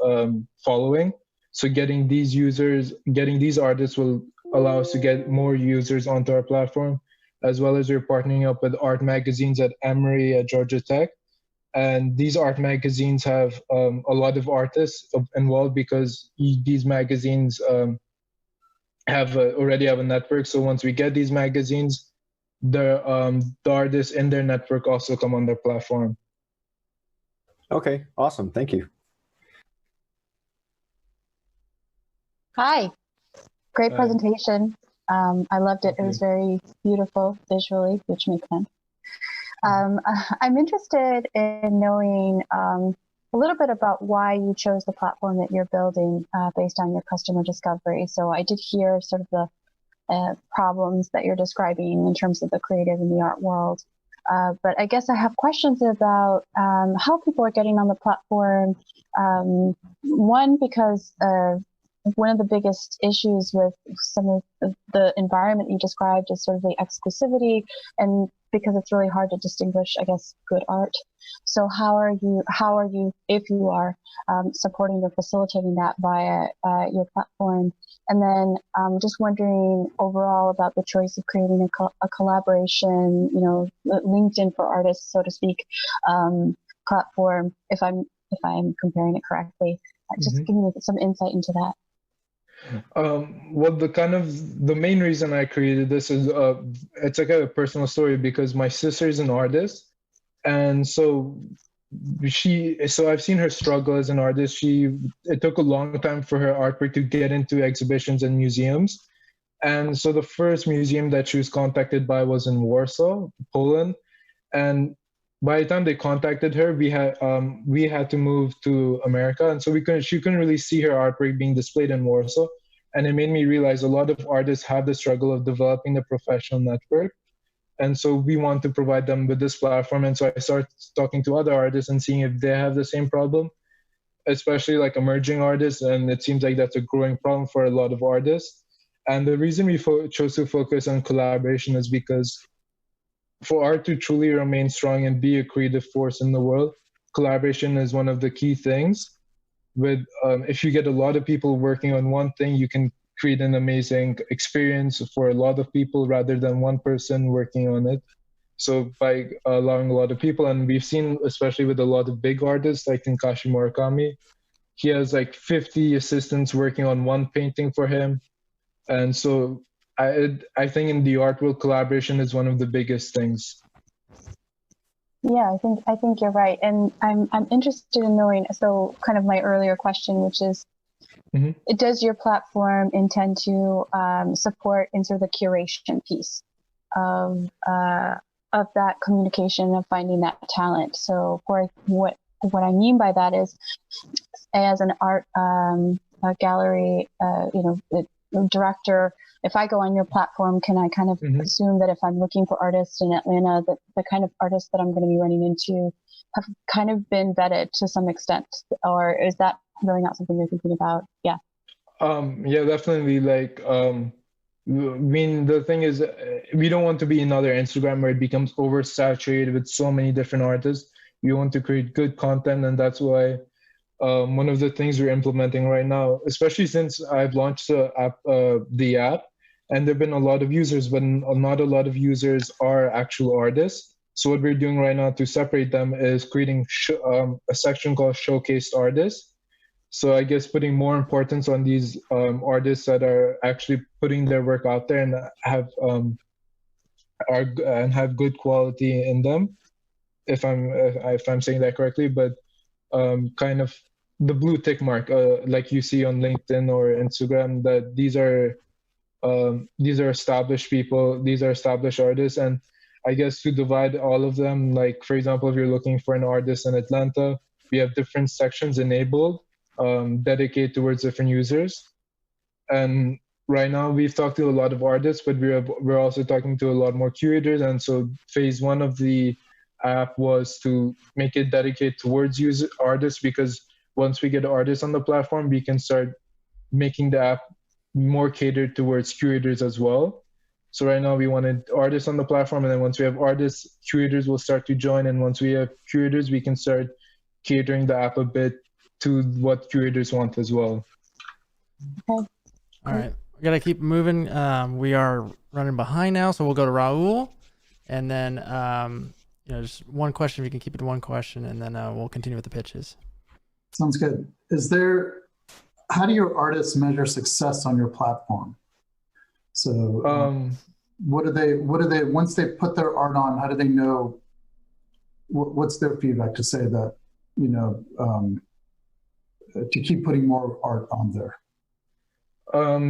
following. So getting these artists will allow us to get more users onto our platform, as well as we're partnering up with art magazines at Emory, at Georgia Tech. And these art magazines have a lot of artists involved because these magazines already have a network. So once we get these magazines, the artists in their network also come on their platform. Okay, awesome. Thank you. Hi. Great presentation. I loved it. It was very beautiful visually, which makes sense. I'm interested in knowing a little bit about why you chose the platform that you're building based on your customer discovery. So I did hear sort of the problems that you're describing in terms of the creative and the art world. But I guess I have questions about how people are getting on the platform. One, because one of the biggest issues with some of the environment you described is sort of the exclusivity, and because it's really hard to distinguish, I guess, good art. So how are you, if you are, supporting or facilitating that via your platform? And then just wondering overall about the choice of creating a collaboration, LinkedIn for artists, so to speak, platform, if I'm comparing it correctly. Just give me some insight into that. Well, the main reason I created this is it's like a personal story because my sister is an artist, and so I've seen her struggle as an artist. It took a long time for her artwork to get into exhibitions and museums, and so the first museum that she was contacted by was in Warsaw, Poland, and by the time they contacted her, we had to move to America, and so she couldn't really see her artwork being displayed in Warsaw. And it made me realize a lot of artists have the struggle of developing the professional network. And so we want to provide them with this platform. And so I started talking to other artists and seeing if they have the same problem, especially like emerging artists. And it seems like that's a growing problem for a lot of artists. And the reason we chose to focus on collaboration is because for art to truly remain strong and be a creative force in the world, collaboration is one of the key things. If you get a lot of people working on one thing, you can create an amazing experience for a lot of people rather than one person working on it. So by allowing a lot of people, and we've seen, especially with a lot of big artists like Takashi Murakami, he has like 50 assistants working on one painting for him. And so I think in the art world, collaboration is one of the biggest things. Yeah, I think you're right, and I'm interested in knowing. So, kind of my earlier question, which is, does your platform intend to support in sort of the curation piece of that communication, of finding that talent? So, for what I mean by that is, as an art gallery, director, if I go on your platform, can I kind of assume that if I'm looking for artists in Atlanta, that the kind of artists that I'm going to be running into have kind of been vetted to some extent? Or is that really not something you're thinking about? Yeah. Yeah, definitely. I mean, the thing is, we don't want to be another Instagram where it becomes oversaturated with so many different artists. We want to create good content, and that's why one of the things we're implementing right now, especially since I've launched the app, and there have been a lot of users, but not a lot of users are actual artists. So what we're doing right now to separate them is creating a section called Showcased Artists. So I guess putting more importance on these artists that are actually putting their work out there and have good quality in them, if I'm saying that correctly. But kind of the blue tick mark, like you see on LinkedIn or Instagram, that these are established people, these are established artists. And I guess to divide all of them, like for example, if you're looking for an artist in Atlanta, we have different sections enabled, dedicated towards different users. And right now we've talked to a lot of artists, but we're also talking to a lot more curators. And so phase one of the app was to make it dedicated towards artists, because once we get artists on the platform, we can start making the app more catered towards curators as well. So right now we wanted artists on the platform, and then once we have artists, curators will start to join, and once we have curators, we can start catering the app a bit to what curators want as well. Okay. All right, we gotta keep moving. We are running behind now, so we'll go to Rahul, and then just one question. If you can keep it to one question, and then we'll continue with the pitches. Sounds good. How do your artists measure success on your platform? So what do they, once they put their art on, how do they know, what's their feedback to say that, to keep putting more art on there?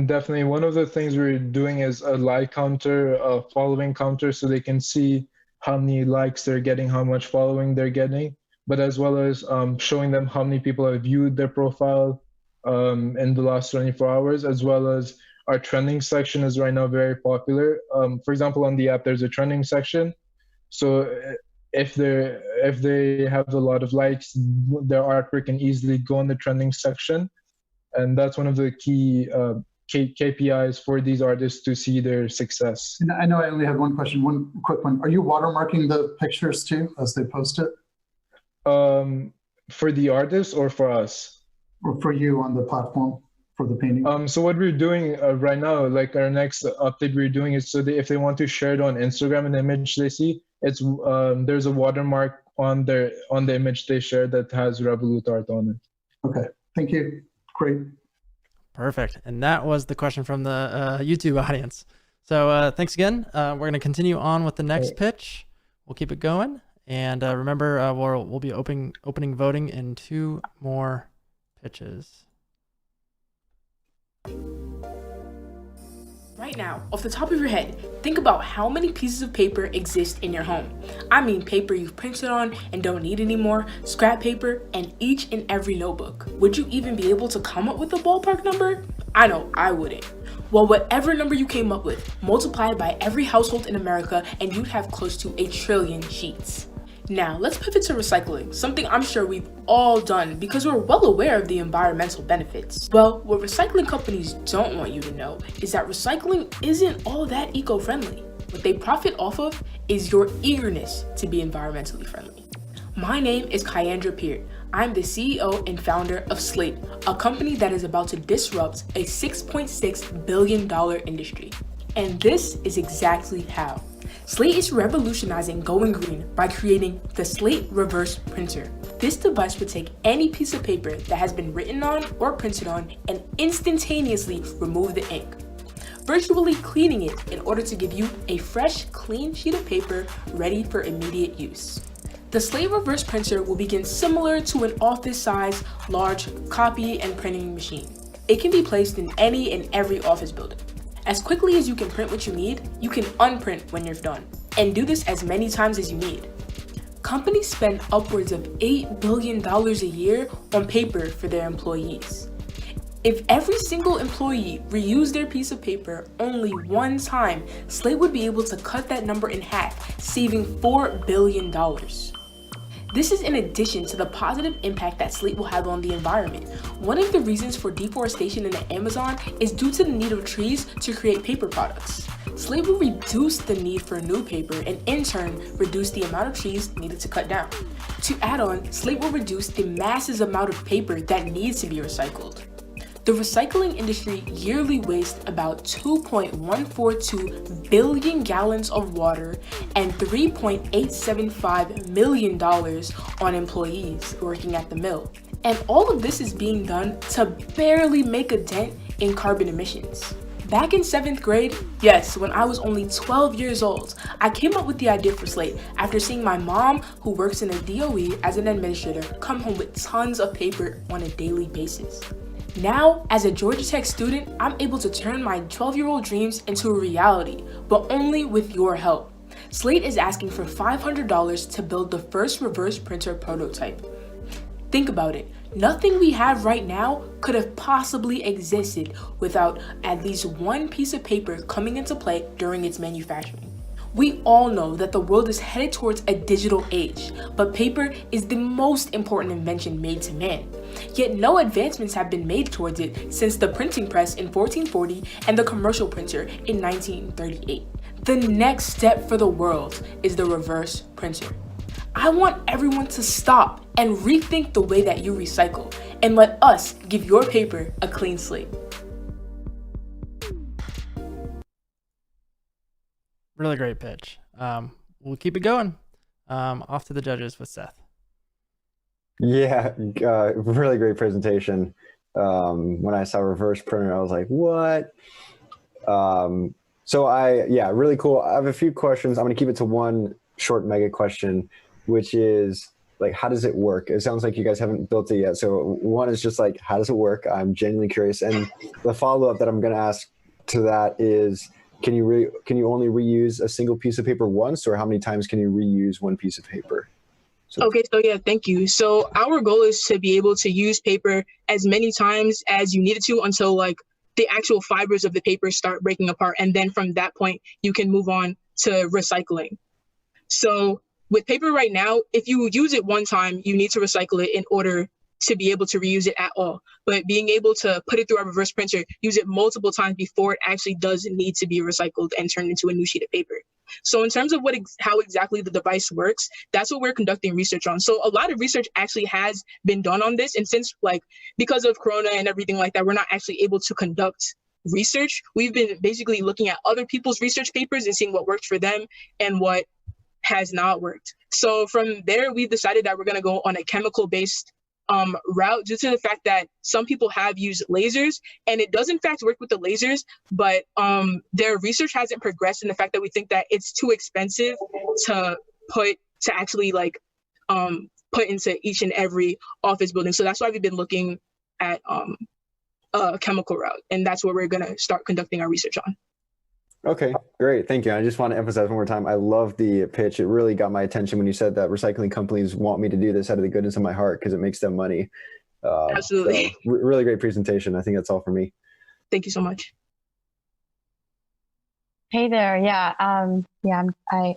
Definitely. One of the things we're doing is a like counter, a following counter, so they can see how many likes they're getting, how much following they're getting, but as well as showing them how many people have viewed their profile in the last 24 hours, as well as our trending section is right now very popular. For example, on the app, there's a trending section. So if they have a lot of likes, their artwork can easily go in the trending section. And that's one of the key KPIs for these artists to see their success. And I know I only have one question, one quick one. Are you watermarking the pictures too as they post it? For the artists or for us? Or for you on the platform for the painting? So what we're doing right now, like our next update we're doing is, so if they want to share it on Instagram, an image they see, it's there's a watermark on the image they share that has RevoluteArt on it. Okay, thank you. Great. Perfect. And that was the question from the YouTube audience. So thanks again. We're going to continue on with the next pitch. We'll keep it going. And remember, we'll be opening voting in 2 more pitches. Right now, off the top of your head, think about how many pieces of paper exist in your home. I mean paper you've printed on and don't need anymore, scrap paper, and each and every notebook. Would you even be able to come up with a ballpark number? I know I wouldn't. Well, whatever number you came up with, multiply it by every household in America and you'd have close to 1 trillion sheets. Now, let's pivot to recycling, something I'm sure we've all done because we're well aware of the environmental benefits. Well, what recycling companies don't want you to know is that recycling isn't all that eco-friendly. What they profit off of is your eagerness to be environmentally friendly. My name is Kyandra Peart. I'm the CEO and founder of Slate, a company that is about to disrupt a $6.6 billion industry. And this is exactly how. Slate is revolutionizing going green by creating the Slate Reverse Printer. This device would take any piece of paper that has been written on or printed on and instantaneously remove the ink, virtually cleaning it in order to give you a fresh, clean sheet of paper ready for immediate use. The Slate Reverse Printer will begin similar to an office-sized, large copy and printing machine. It can be placed in any and every office building. As quickly as you can print what you need, you can unprint when you're done, and do this as many times as you need. Companies spend upwards of $8 billion a year on paper for their employees. If every single employee reused their piece of paper only one time, Slate would be able to cut that number in half, saving $4 billion. This is in addition to the positive impact that Slate will have on the environment. One of the reasons for deforestation in the Amazon is due to the need of trees to create paper products. Slate will reduce the need for new paper and in turn reduce the amount of trees needed to cut down. To add on, Slate will reduce the massive amount of paper that needs to be recycled. The recycling industry yearly wastes about 2.142 billion gallons of water and $3.875 million on employees working at the mill. And all of this is being done to barely make a dent in carbon emissions. Back in 7th grade, yes, when I was only 12 years old, I came up with the idea for Slate after seeing my mom, who works in a DOE as an administrator, come home with tons of paper on a daily basis. Now, as a Georgia Tech student, I'm able to turn my 12-year-old dreams into a reality, but only with your help. Slate is asking for $500 to build the first reverse printer prototype. Think about it. Nothing we have right now could have possibly existed without at least one piece of paper coming into play during its manufacturing. We all know that the world is headed towards a digital age, but paper is the most important invention made to man. Yet no advancements have been made towards it since the printing press in 1440 and the commercial printer in 1938. The next step for the world is the reverse printer. I want everyone to stop and rethink the way that you recycle, and let us give your paper a clean slate. Really great pitch. We'll keep it going. Off to the judges with Seth. Yeah, really great presentation. When I saw reverse printer, I was like, what? Really cool. I have a few questions. I'm going to keep it to one short mega question, which is like, how does it work? It sounds like you guys haven't built it yet. So one is just like, how does it work? I'm genuinely curious. And the follow-up that I'm going to ask to that is, can you only reuse a single piece of paper once, or how many times can you reuse one piece of paper? Thank you. So our goal is to be able to use paper as many times as you need it to until like the actual fibers of the paper start breaking apart. And then from that point, you can move on to recycling. So with paper right now, if you use it one time, you need to recycle it in order to be able to reuse it at all. But being able to put it through our reverse printer, use it multiple times before it actually does need to be recycled and turned into a new sheet of paper. So in terms of how exactly the device works, that's what we're conducting research on. So a lot of research actually has been done on this. And since because of Corona and everything like that, we're not actually able to conduct research. We've been basically looking at other people's research papers and seeing what worked for them and what has not worked. So from there, we've decided that we're going to go on a chemical-based route due to the fact that some people have used lasers, and it does in fact work with the lasers, but their research hasn't progressed in the fact that we think that it's too expensive to actually put into each and every office building. So that's why we've been looking at a chemical route, and that's what we're going to start conducting our research on. Okay, great. Thank you. I just want to emphasize one more time, I love the pitch. It really got my attention when you said that recycling companies want me to do this out of the goodness of my heart because it makes them money. Absolutely. So, really great presentation. I think that's all for me. Thank you so much. Hey there. Yeah. I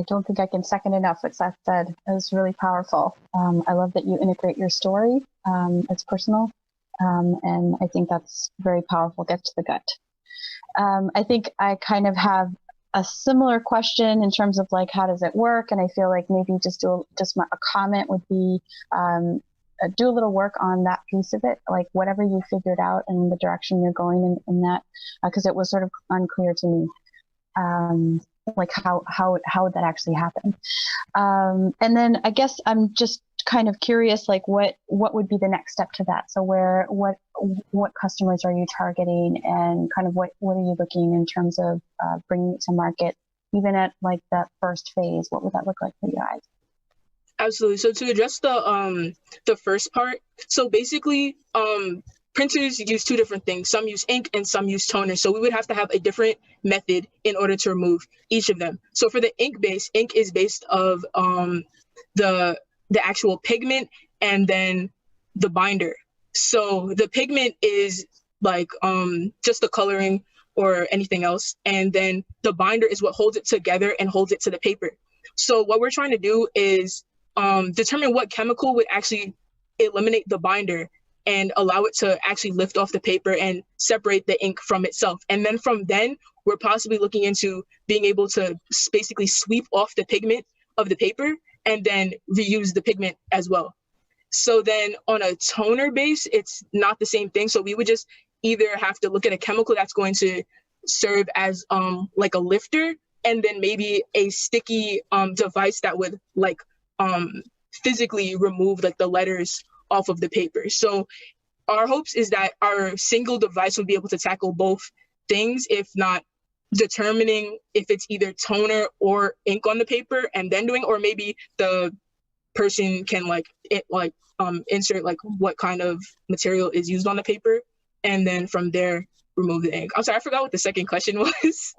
don't think I can second enough what Seth said. It was really powerful. I love that you integrate your story. It's personal. And I think that's very powerful, gets to the gut. I think I kind of have a similar question in terms of like, how does it work? And I feel like maybe a comment would be, do a little work on that piece of it, like whatever you figured out and the direction you're going in that, because it was sort of unclear to me, like how would that actually happen? And then I guess I'm just kind of curious, like what would be the next step to that? So what customers are you targeting, and kind of what are you looking in terms of bringing it to market, even at like that first phase? What would that look like for you guys? Absolutely. So to address the first part, so basically, printers use two different things. Some use ink and some use toner. So we would have to have a different method in order to remove each of them. So for the ink base, ink is based of the actual pigment and then the binder. So the pigment is like just the coloring or anything else. And then the binder is what holds it together and holds it to the paper. So what we're trying to do is determine what chemical would actually eliminate the binder and allow it to actually lift off the paper and separate the ink from itself. And then from then, we're possibly looking into being able to basically sweep off the pigment of the paper and then reuse the pigment as well. So then on a toner base, it's not the same thing. So we would just either have to look at a chemical that's going to serve as like a lifter, and then maybe a sticky device that would like physically remove like the letters off of the paper. So our hopes is that our single device would be able to tackle both things, if not determining if it's either toner or ink on the paper and then doing, or maybe the person can insert like what kind of material is used on the paper, and then from there remove the ink. I'm sorry, I forgot what the second question was.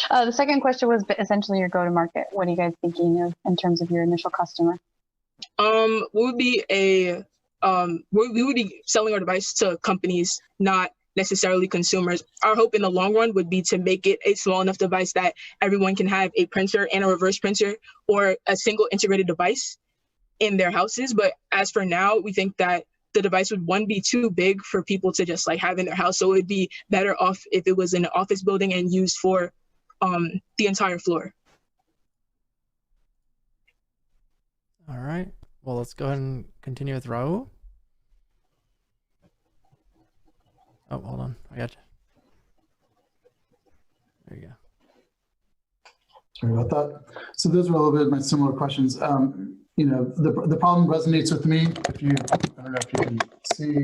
The second question was essentially your go-to-market. What are you guys thinking of in terms of your initial customer? We would be selling our device to companies, not necessarily consumers. Our hope in the long run would be to make it a small enough device that everyone can have a printer and a reverse printer or a single integrated device in their houses. But as for now, we think that the device would be too big for people to just like have in their house. So it would be better off if it was in an office building and used for the entire floor. All right. Well, let's go ahead and continue with Rahul. Oh, hold on. I got you. There you go. Sorry about that. So those were a little bit of my similar questions. The problem resonates with me. I don't know if you can see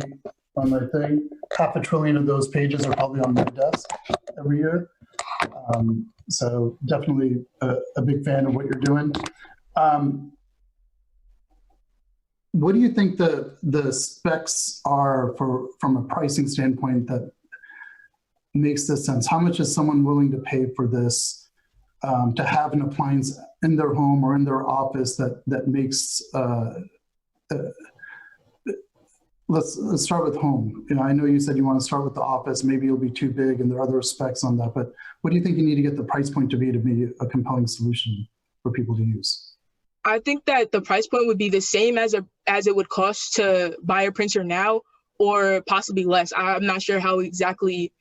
on my thing, 500 billion of those pages are probably on my desk every year. So definitely a big fan of what you're doing. What do you think the specs are from a pricing standpoint that makes this sense? How much is someone willing to pay for this, to have an appliance in their home or in their office that makes, let's start with home. I know you said you want to start with the office, maybe it'll be too big and there are other specs on that, but what do you think you need to get the price point to be a compelling solution for people to use? I think that the price point would be the same as it would cost to buy a printer now, or possibly less. I'm not sure how exactly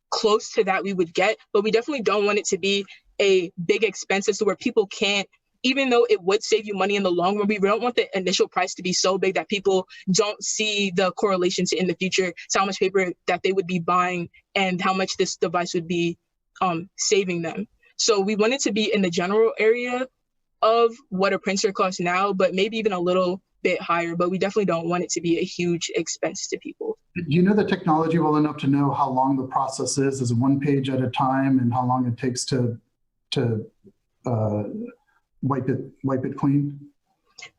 close to that we would get, but we definitely don't want it to be a big expense as to where people can't, even though it would save you money in the long run, we don't want the initial price to be so big that people don't see the correlation to in the future to how much paper that they would be buying and how much this device would be saving them. So we want it to be in the general area of what a printer costs now, but maybe even a little bit higher, but we definitely don't want it to be a huge expense to people. Do you know the technology well enough to know how long the process is it one page at a time and how long it takes to wipe it clean?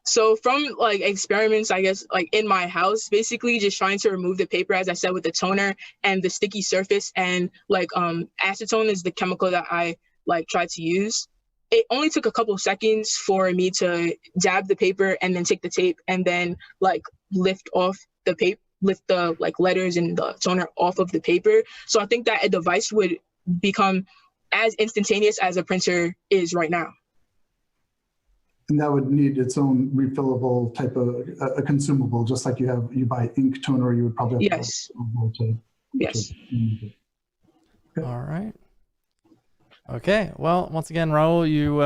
So from like experiments, I guess, like in my house, basically just trying to remove the paper, as I said, with the toner and the sticky surface, and like acetone is the chemical that I like try to use. It only took a couple of seconds for me to dab the paper and then take the tape and then like lift off the paper, lift the like letters and the toner off of the paper. So I think that a device would become as instantaneous as a printer is right now. And that would need its own refillable type of a consumable, just like you buy ink toner, you would probably have Yes. Yes. All right. Okay. Well, once again, Rahul, you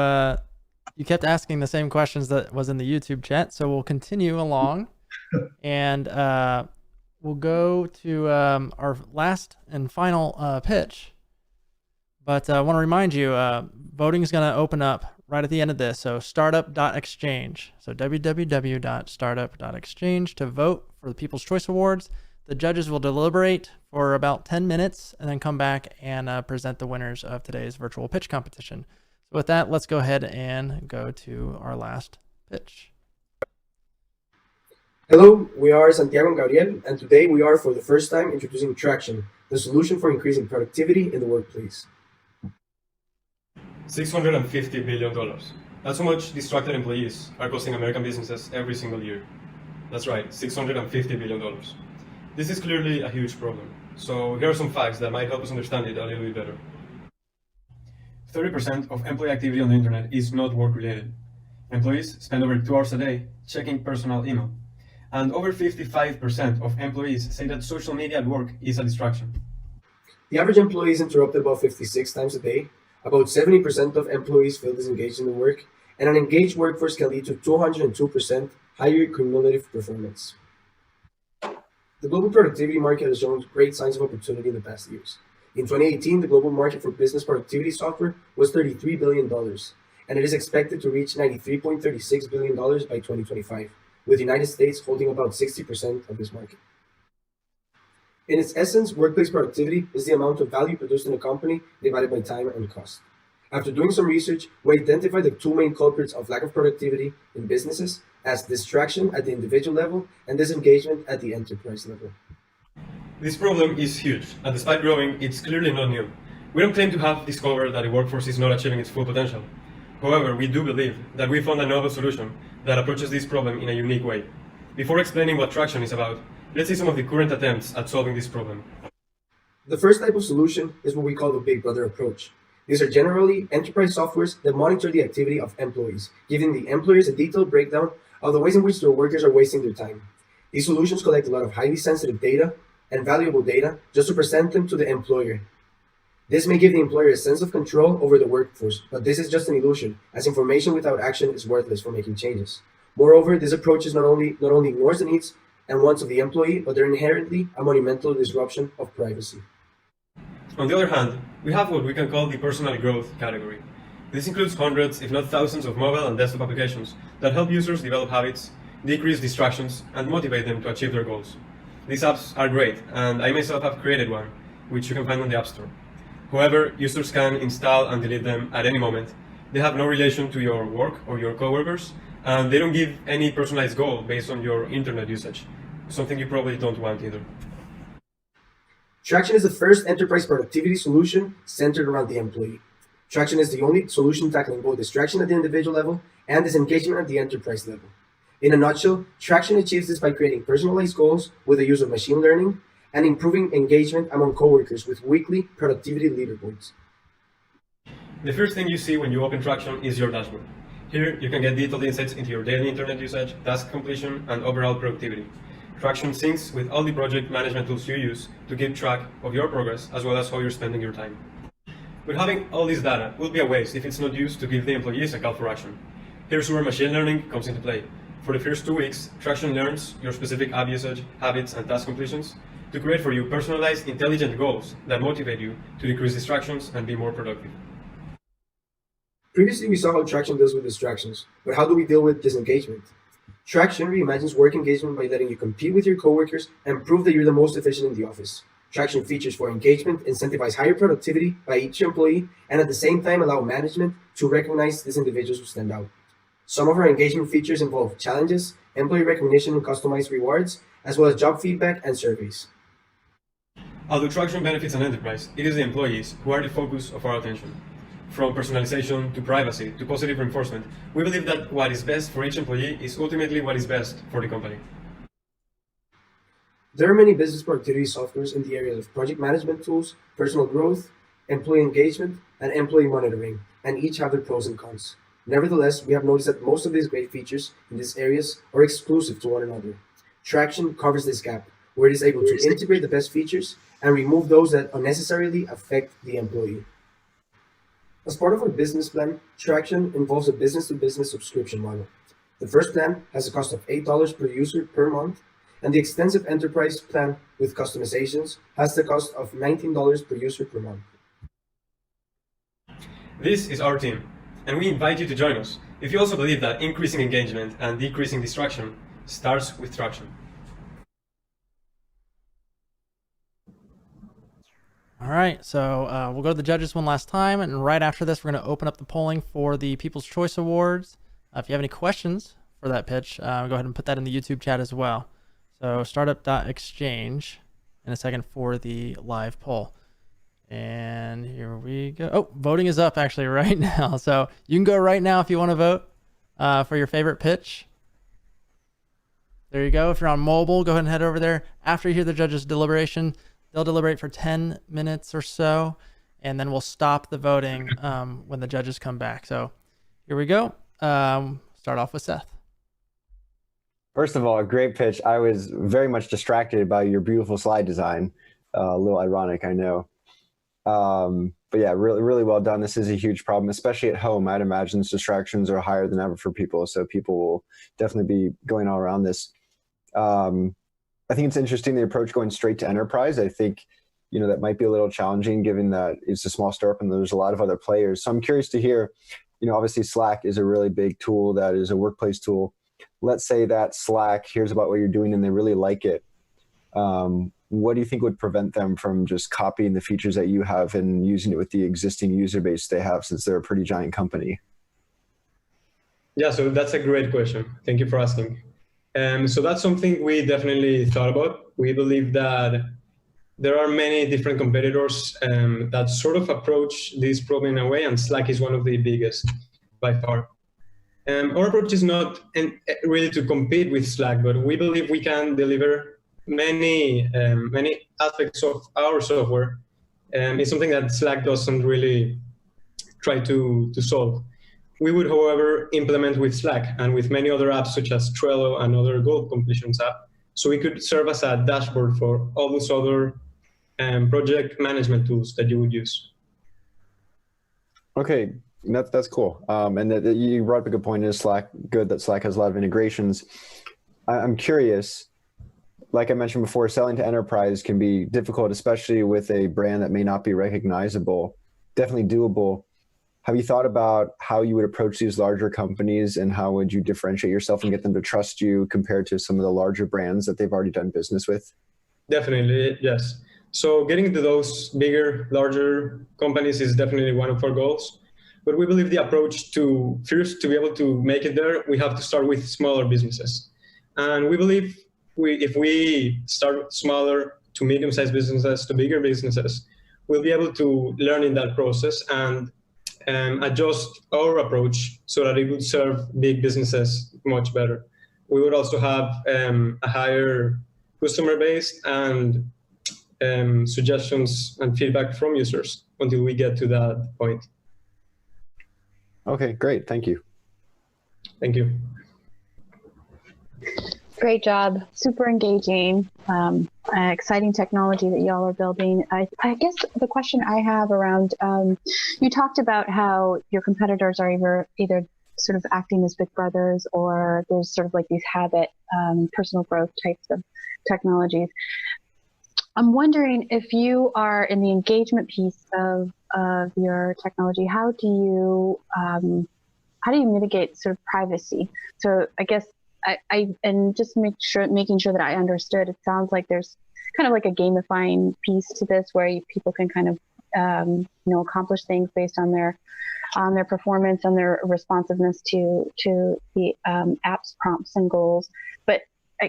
kept asking the same questions that was in the YouTube chat, so we'll continue along, and we'll go to our last and final pitch. But I want to remind you, voting is going to open up right at the end of this. So startup.exchange. So www.startup.exchange to vote for the People's Choice Awards. The judges will deliberate for about 10 minutes and then come back and present the winners of today's virtual pitch competition. So with that, let's go ahead and go to our last pitch. Hello, we are Santiago and Gabriel, and today we are for the first time introducing Traction, the solution for increasing productivity in the workplace. $650 billion. That's how much distracted employees are costing American businesses every single year. That's right, $650 billion. This is clearly a huge problem. So here are some facts that might help us understand it a little bit better. 30% of employee activity on the internet is not work-related. Employees spend over 2 hours a day checking personal email. And over 55% of employees say that social media at work is a distraction. The average employee is interrupted about 56 times a day. About 70% of employees feel disengaged in the work, and an engaged workforce can lead to 202% higher cumulative performance. The global productivity market has shown great signs of opportunity in the past years. In 2018, the global market for business productivity software was $33 billion, and it is expected to reach $93.36 billion by 2025, with the United States holding about 60% of this market. In its essence, workplace productivity is the amount of value produced in a company divided by time and cost. After doing some research, we identified the two main culprits of lack of productivity in businesses as distraction at the individual level and disengagement at the enterprise level. This problem is huge, and despite growing, it's clearly not new. We don't claim to have discovered that the workforce is not achieving its full potential. However, we do believe that we found a novel solution that approaches this problem in a unique way. Before explaining what Traction is about, let's see some of the current attempts at solving this problem. The first type of solution is what we call the Big Brother approach. These are generally enterprise softwares that monitor the activity of employees, giving the employers a detailed breakdown of the ways in which their workers are wasting their time. These solutions collect a lot of highly sensitive data and valuable data just to present them to the employer. This may give the employer a sense of control over the workforce, but this is just an illusion, as information without action is worthless for making changes. Moreover, this approach not only ignores the needs and wants of the employee, but they're inherently a monumental disruption of privacy. On the other hand, we have what we can call the personal growth category. This includes hundreds, if not thousands, of mobile and desktop applications that help users develop habits, decrease distractions, and motivate them to achieve their goals. These apps are great, and I myself have created one, which you can find on the App Store. However, users can install and delete them at any moment. They have no relation to your work or your coworkers, and they don't give any personalized goal based on your internet usage, something you probably don't want either. Traction is the first enterprise productivity solution centered around the employee. Traction is the only solution tackling both distraction at the individual level and disengagement at the enterprise level. In a nutshell, Traction achieves this by creating personalized goals with the use of machine learning and improving engagement among coworkers with weekly productivity leaderboards. The first thing you see when you open Traction is your dashboard. Here, you can get detailed insights into your daily internet usage, task completion, and overall productivity. Traction syncs with all the project management tools you use to keep track of your progress as well as how you're spending your time. But having all this data will be a waste if it's not used to give the employees a call for action. Here's where machine learning comes into play. For the first 2 weeks, Traction learns your specific app usage, habits, and task completions to create for you personalized, intelligent goals that motivate you to decrease distractions and be more productive. Previously, we saw how Traction deals with distractions, but how do we deal with disengagement? Traction reimagines work engagement by letting you compete with your coworkers and prove that you're the most efficient in the office. Traction features for engagement incentivize higher productivity by each employee and at the same time allow management to recognize these individuals who stand out. Some of our engagement features involve challenges, employee recognition and customized rewards, as well as job feedback and surveys. Although Traction benefits an enterprise, it is the employees who are the focus of our attention. From personalization to privacy to positive reinforcement, we believe that what is best for each employee is ultimately what is best for the company. There are many business productivity softwares in the areas of project management tools, personal growth, employee engagement, and employee monitoring, and each have their pros and cons. Nevertheless, we have noticed that most of these great features in these areas are exclusive to one another. Traction covers this gap, where it is able to integrate the best features and remove those that unnecessarily affect the employee. As part of our business plan, Traction involves a business-to-business subscription model. The first plan has a cost of $8 per user per month, and the extensive enterprise plan with customizations has the cost of $19 per user per month. This is our team, and we invite you to join us if you also believe that increasing engagement and decreasing distraction starts with traction. All right, so we'll go to the judges one last time, and right after this, we're going to open up the polling for the People's Choice Awards. If you have any questions for that pitch, go ahead and put that in the YouTube chat as well. So startup.exchange in a second for the live poll. And here we go. Oh, voting is up actually right now. So you can go right now if you want to vote for your favorite pitch. There you go. If you're on mobile, go ahead and head over there. After you hear the judges' deliberation, they'll deliberate for 10 minutes or so, and then we'll stop the voting when the judges come back. So here we go. Start off with Seth. First of all, a great pitch. I was very much distracted by your beautiful slide design. A little ironic, I know. But yeah, really, really well done. This is a huge problem, especially at home. I'd imagine distractions are higher than ever for people. So people will definitely be going all around this. I think it's interesting, the approach going straight to enterprise. I think, that might be a little challenging given that it's a small startup and there's a lot of other players. So I'm curious to hear, obviously Slack is a really big tool that is a workplace tool. Let's say that Slack hears about what you're doing and they really like it. What do you think would prevent them from just copying the features that you have and using it with the existing user base they have, since they're a pretty giant company? Yeah, so that's a great question. Thank you for asking. So that's something we definitely thought about. We believe that there are many different competitors that sort of approach this problem in a way, and Slack is one of the biggest by far. Our approach is not really to compete with Slack, but we believe we can deliver many aspects of our software. It's something that Slack doesn't really try to solve. We would, however, implement with Slack and with many other apps such as Trello and other goal completions app, so we could serve as a dashboard for all those other project management tools that you would use. Okay, that's cool. And you brought up a good point. Is Slack good that Slack has a lot of integrations? I'm curious, like I mentioned before, selling to enterprise can be difficult, especially with a brand that may not be recognizable. Definitely doable. Have you thought about how you would approach these larger companies, and how would you differentiate yourself and get them to trust you compared to some of the larger brands that they've already done business with? Definitely, yes. So getting into those bigger, larger companies is definitely one of our goals. But we believe the approach to first, to be able to make it there, we have to start with smaller businesses. And we believe if we start smaller to medium-sized businesses to bigger businesses, we'll be able to learn in that process and adjust our approach so that it would serve big businesses much better. We would also have a higher customer base and suggestions and feedback from users until we get to that point. Okay, great. Thank you. Thank you. Great job. Super engaging. Exciting technology that y'all are building. I guess the question I have around, you talked about how your competitors are either sort of acting as big brothers, or there's sort of like these habit, personal growth types of technologies. I'm wondering if you are in the engagement piece of your technology, how do you mitigate sort of privacy? So I guess and just making sure that I understood, it sounds like there's kind of like a gamifying piece to this where people can kind of accomplish things based on their performance and their responsiveness to the app's prompts and goals. But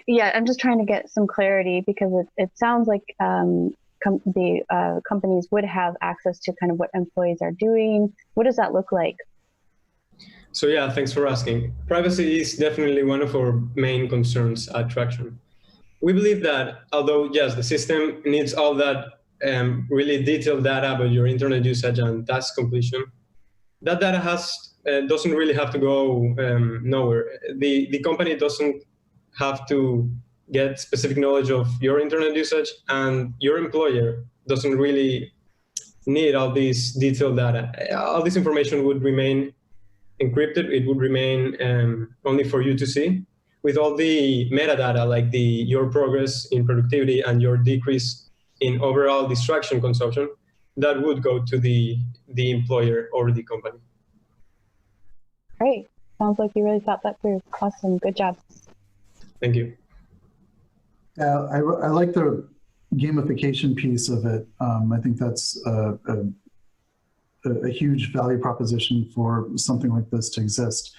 yeah, I'm just trying to get some clarity, because it sounds like the companies would have access to kind of what employees are doing. What does that look like? So yeah, thanks for asking. Privacy is definitely one of our main concerns at Traction. We believe that although, yes, the system needs all that really detailed data about your internet usage and task completion, that data doesn't really have to go nowhere. The company doesn't have to get specific knowledge of your internet usage, and your employer doesn't really need all this detailed data. All this information would remain encrypted. It would remain only for you to see, with all the metadata like your progress in productivity and your decrease in overall distraction consumption, that would go to the employer or the company. Great. Sounds like you really thought that through. Awesome. Good job. Thank you. Yeah, I like the gamification piece of it. I think that's a huge value proposition for something like this to exist.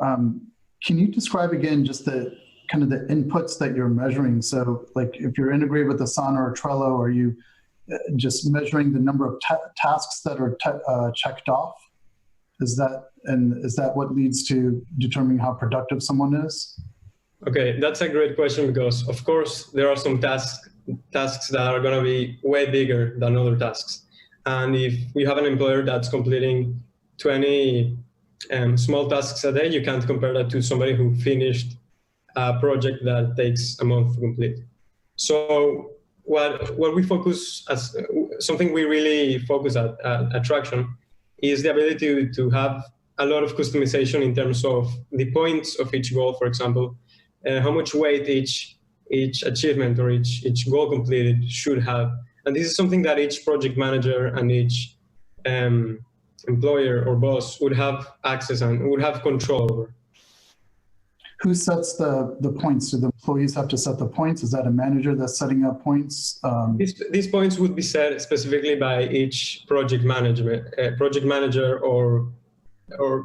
Can you describe again just the kind of the inputs that you're measuring? So like if you're integrated with Asana or Trello, are you just measuring the number of tasks that are checked off? Is that what leads to determining how productive someone is? Okay, that's a great question, because of course there are some tasks that are going to be way bigger than other tasks. And if you have an employer that's completing 20 small tasks a day, you can't compare that to somebody who finished a project that takes a month to complete. So what we focus as something we really focus at Traction is the ability to have a lot of customization in terms of the points of each goal, for example, how much weight each achievement or each goal completed should have. And this is something that each project manager and each employer or boss would have access and would have control over. Who sets the points? Do the employees have to set the points? Is that a manager that's setting up points? These points would be set specifically by each project manager or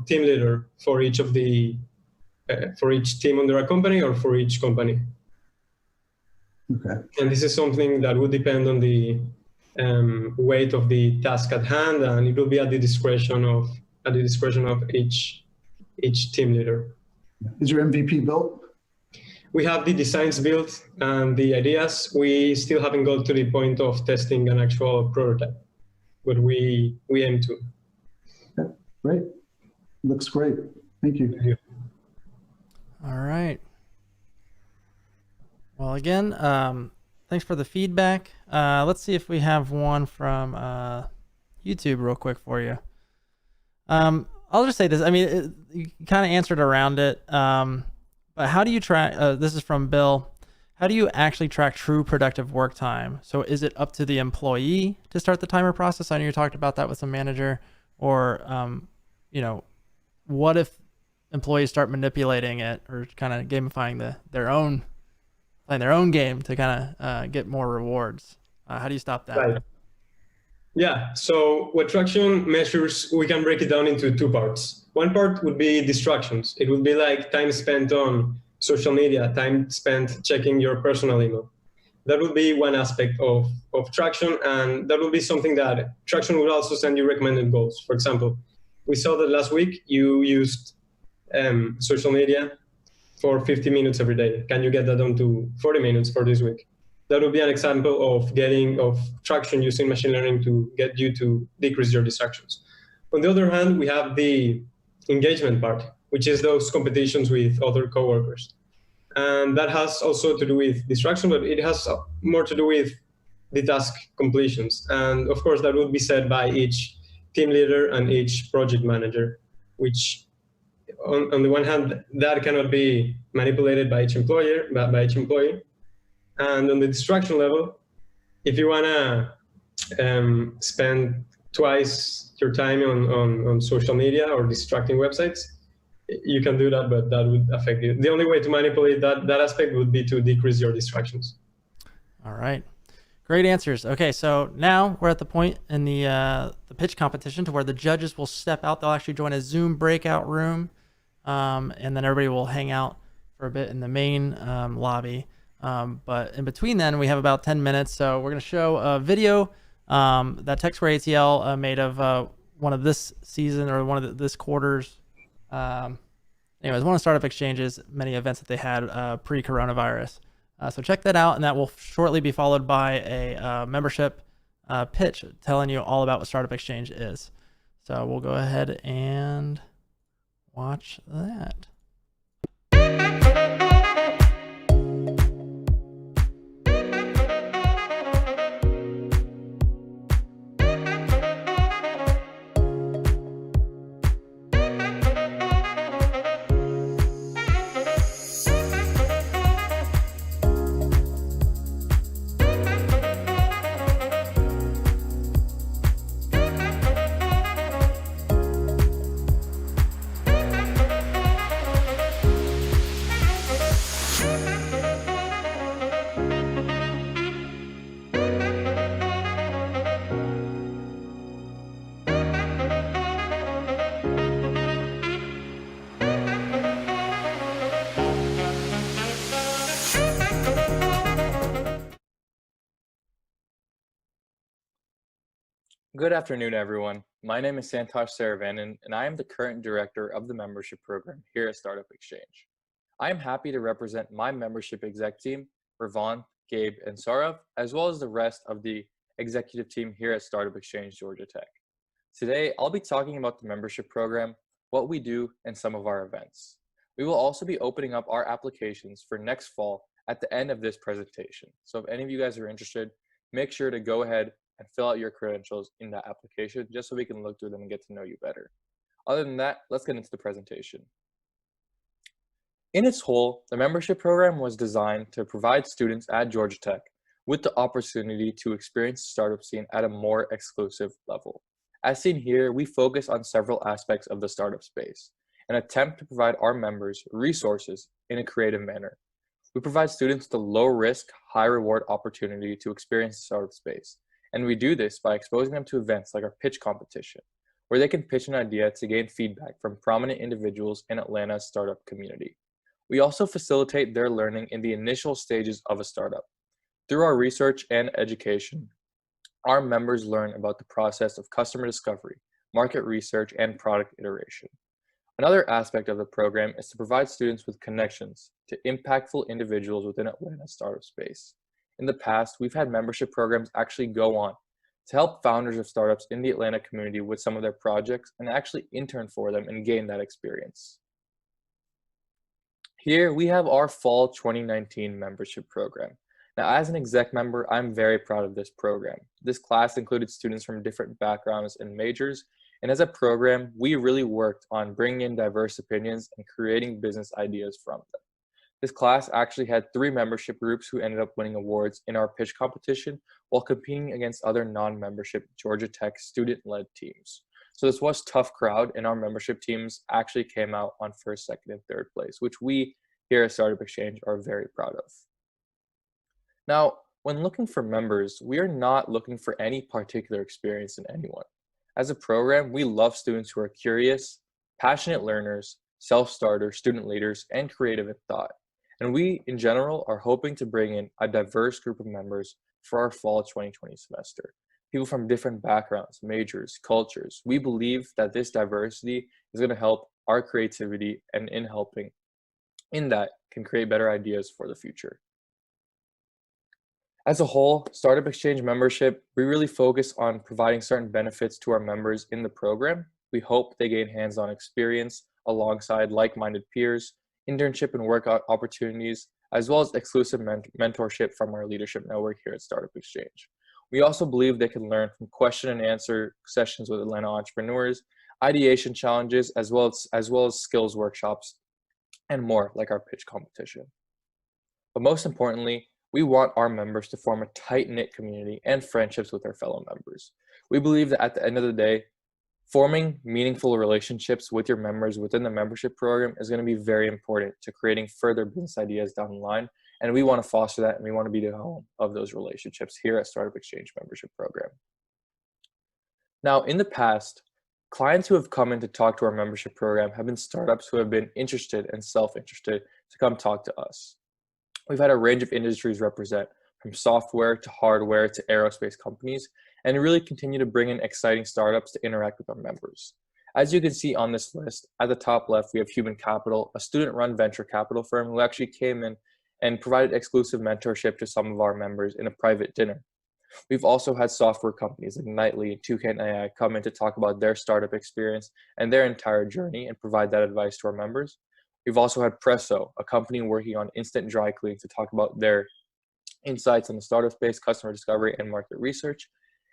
team leader for each of the for each team under a company or for each company. Okay. And this is something that would depend on the weight of the task at hand, and it will be at the discretion of each team leader. Is your MVP built? We have the designs built and the ideas. We still haven't got to the point of testing an actual prototype, but we aim to. Okay, great. Looks great. Thank you. Thank you. All right. Well, again, thanks for the feedback. Let's see if we have one from YouTube real quick for you. I'll just say this. I mean, you kind of answered around it. But how do you track, this is from Bill, how do you actually track true productive work time? So is it up to the employee to start the timer process? I know you talked about that with some manager, or, what if employees start manipulating it or kind of gamifying playing their own game to kind of get more rewards? How do you stop that? Right. Yeah, so what Traction measures, we can break it down into two parts. One part would be distractions. It would be like time spent on social media, time spent checking your personal email. That would be one aspect of Traction, and that would be something that Traction would also send you recommended goals. For example, we saw that last week you used social media for 50 minutes every day. Can you get that down to 40 minutes for this week? That would be an example of Traction using machine learning to get you to decrease your distractions. On the other hand, we have the engagement part, which is those competitions with other coworkers. And that has also to do with distraction, but it has more to do with the task completions. And of course, that would be set by each team leader and each project manager, which on the one hand, that cannot be manipulated by each employee. And on the distraction level, if you want to spend twice your time on social media or distracting websites, you can do that, but that would affect you. The only way to manipulate that aspect would be to decrease your distractions. All right. Great answers. Okay, so now we're at the point in the pitch competition to where the judges will step out. They'll actually join a Zoom breakout room, and then everybody will hang out for a bit in the main lobby. But in between then, we have about 10 minutes. So we're going to show a video that TechSquare ATL made of one of this season or one of this quarter's. Anyways, one of Startup Exchange's many events that they had pre-coronavirus. So check that out, and that will shortly be followed by a membership pitch telling you all about what Startup Exchange is. So we'll go ahead and watch that. Good afternoon, everyone. My name is Santosh Saravanan, and I am the current director of the membership program here at Startup Exchange. I am happy to represent my membership exec team, Ravon, Gabe, and Saurav, as well as the rest of the executive team here at Startup Exchange Georgia Tech. Today, I'll be talking about the membership program, what we do, and some of our events. We will also be opening up our applications for next fall at the end of this presentation. So if any of you guys are interested, make sure to go ahead and fill out your credentials in that application just so we can look through them and get to know you better. Other than that, let's get into the presentation. In its whole, the membership program was designed to provide students at Georgia Tech with the opportunity to experience the startup scene at a more exclusive level. As seen here, we focus on several aspects of the startup space and attempt to provide our members resources in a creative manner. We provide students the low risk, high reward opportunity to experience the startup space. And we do this by exposing them to events like our pitch competition, where they can pitch an idea to gain feedback from prominent individuals in Atlanta's startup community. We also facilitate their learning in the initial stages of a startup. Through our research and education, our members learn about the process of customer discovery, market research, and product iteration. Another aspect of the program is to provide students with connections to impactful individuals within Atlanta's startup space. In the past, we've had membership programs actually go on to help founders of startups in the Atlanta community with some of their projects and actually intern for them and gain that experience. Here we have our fall 2019 membership program. Now, as an exec member, I'm very proud of this program. This class included students from different backgrounds and majors, and as a program, we really worked on bringing in diverse opinions and creating business ideas from them. This class actually had 3 membership groups who ended up winning awards in our pitch competition while competing against other non-membership Georgia Tech student-led teams. So this was a tough crowd, and our membership teams actually came out on 1st, 2nd, and 3rd place, which we here at Startup Exchange are very proud of. Now, when looking for members, we are not looking for any particular experience in anyone. As a program, we love students who are curious, passionate learners, self-starters, student leaders, and creative in thought. And we, in general, are hoping to bring in a diverse group of members for our fall 2020 semester. People from different backgrounds, majors, cultures. We believe that this diversity is going to help our creativity, and in helping in that can create better ideas for the future. As a whole, Startup Exchange membership, we really focus on providing certain benefits to our members in the program. We hope they gain hands-on experience alongside like-minded peers, internship and workout opportunities, as well as exclusive mentorship from our leadership network here at Startup Exchange. We also believe they can learn from question and answer sessions with Atlanta entrepreneurs, ideation challenges, as well as skills workshops, and more like our pitch competition. But most importantly, we want our members to form a tight-knit community and friendships with their fellow members. We believe that at the end of the day, forming meaningful relationships with your members within the membership program is going to be very important to creating further business ideas down the line. And we want to foster that, and we want to be the home of those relationships here at Startup Exchange membership program. Now, in the past, clients who have come in to talk to our membership program have been startups who have been interested and self-interested to come talk to us. We've had a range of industries represent, from software to hardware to aerospace companies, and really continue to bring in exciting startups to interact with our members. As you can see on this list, at the top left, we have Human Capital, a student-run venture capital firm who actually came in and provided exclusive mentorship to some of our members in a private dinner. We've also had software companies like Nightly and Toucan AI come in to talk about their startup experience and their entire journey and provide that advice to our members. We've also had Presso, a company working on instant dry cleaning, to talk about their insights on the startup space, customer discovery, and market research.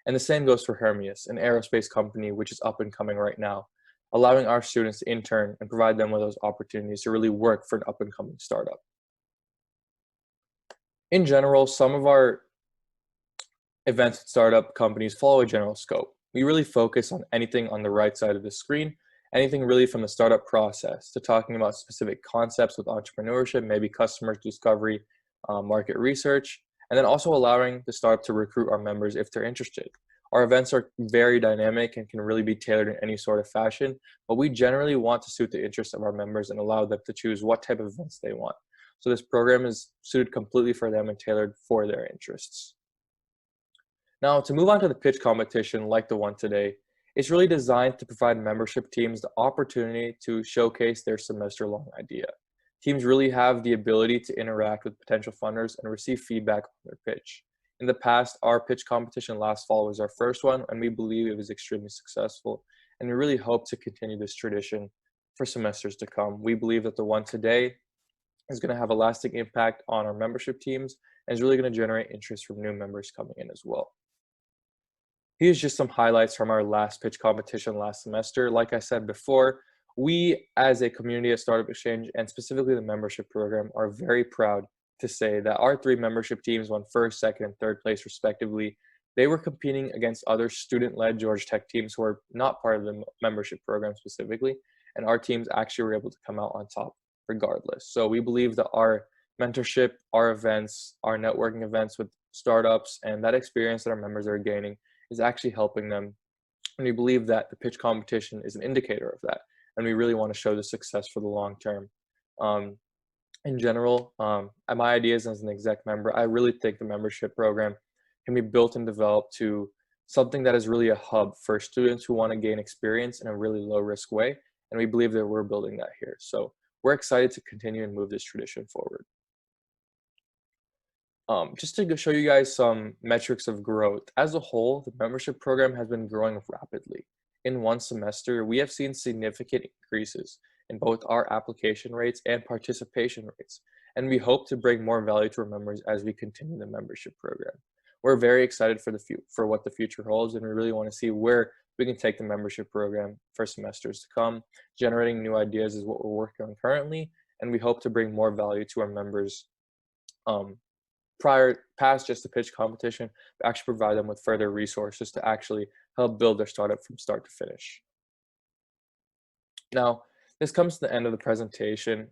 And the same goes for Hermeus, an aerospace company which is up and coming right now, allowing our students to intern and provide them with those opportunities to really work for an up and coming startup. In general, some of our events at startup companies follow a general scope. We really focus on anything on the right side of the screen, anything really from the startup process to talking about specific concepts with entrepreneurship, maybe customer discovery, market research, and then also allowing the startup to recruit our members if they're interested. Our events are very dynamic and can really be tailored in any sort of fashion, but we generally want to suit the interests of our members and allow them to choose what type of events they want. So this program is suited completely for them and tailored for their interests. Now, to move on to the pitch competition like the one today, it's really designed to provide membership teams the opportunity to showcase their semester-long idea. Teams really have the ability to interact with potential funders and receive feedback on their pitch. In the past, our pitch competition last fall was our first one, and we believe it was extremely successful, and we really hope to continue this tradition for semesters to come. We believe that the one today is going to have a lasting impact on our membership teams and is really going to generate interest from new members coming in as well. Here's just some highlights from our last pitch competition last semester. Like I said before, we as a community at Startup Exchange, and specifically the membership program, are very proud to say that our 3 membership teams won first, second, and third place respectively. They were competing against other student-led Georgia Tech teams who are not part of the membership program specifically, and our teams actually were able to come out on top regardless. So we believe that our mentorship, our events, our networking events with startups, and that experience that our members are gaining is actually helping them. And we believe that the pitch competition is an indicator of that. And we really want to show the success for the long term. In general, my ideas as an exec member, I really think the membership program can be built and developed to something that is really a hub for students who want to gain experience in a really low risk way. And we believe that we're building that here. So we're excited to continue and move this tradition forward. Just to show you guys some metrics of growth. As a whole, the membership program has been growing rapidly. In one semester, we have seen significant increases in both our application rates and participation rates, and we hope to bring more value to our members as we continue the membership program. We're very excited for what the future holds, and we really want to see where we can take the membership program for semesters to come. Generating new ideas is what we're working on currently, and we hope to bring more value to our members past just the pitch competition, but actually provide them with further resources to actually help build their startup from start to finish. Now, this comes to the end of the presentation.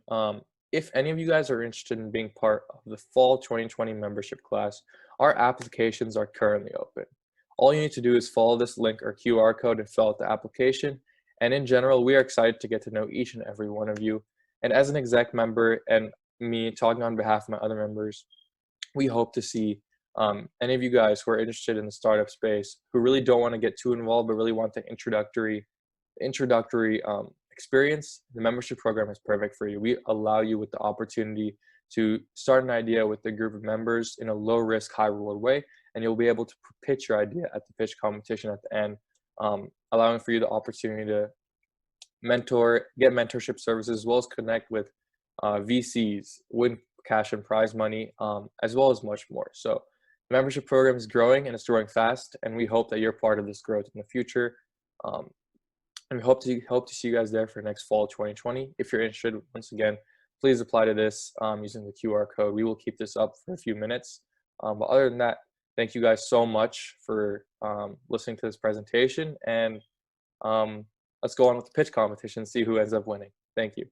If any of you guys are interested in being part of the fall 2020 membership class, our applications are currently open. All you need to do is follow this link or QR code and fill out the application. And in general, we are excited to get to know each and every one of you. And as an exec member and me talking on behalf of my other members, we hope to see any of you guys who are interested in the startup space, who really don't want to get too involved, but really want the introductory experience. The membership program is perfect for you. We allow you with the opportunity to start an idea with a group of members in a low risk, high reward way, and you'll be able to pitch your idea at the pitch competition at the end, allowing for you the opportunity to get mentorship services, as well as connect with VCs, win cash and prize money, as well as much more. So the membership program is growing, and it's growing fast, and we hope that you're part of this growth in the future. And we hope to see you guys there for next fall 2020. If you're interested, once again, please apply to this using the QR code. We will keep this up for a few minutes. But other than that, thank you guys so much for listening to this presentation, and let's go on with the pitch competition and see who ends up winning. Thank you.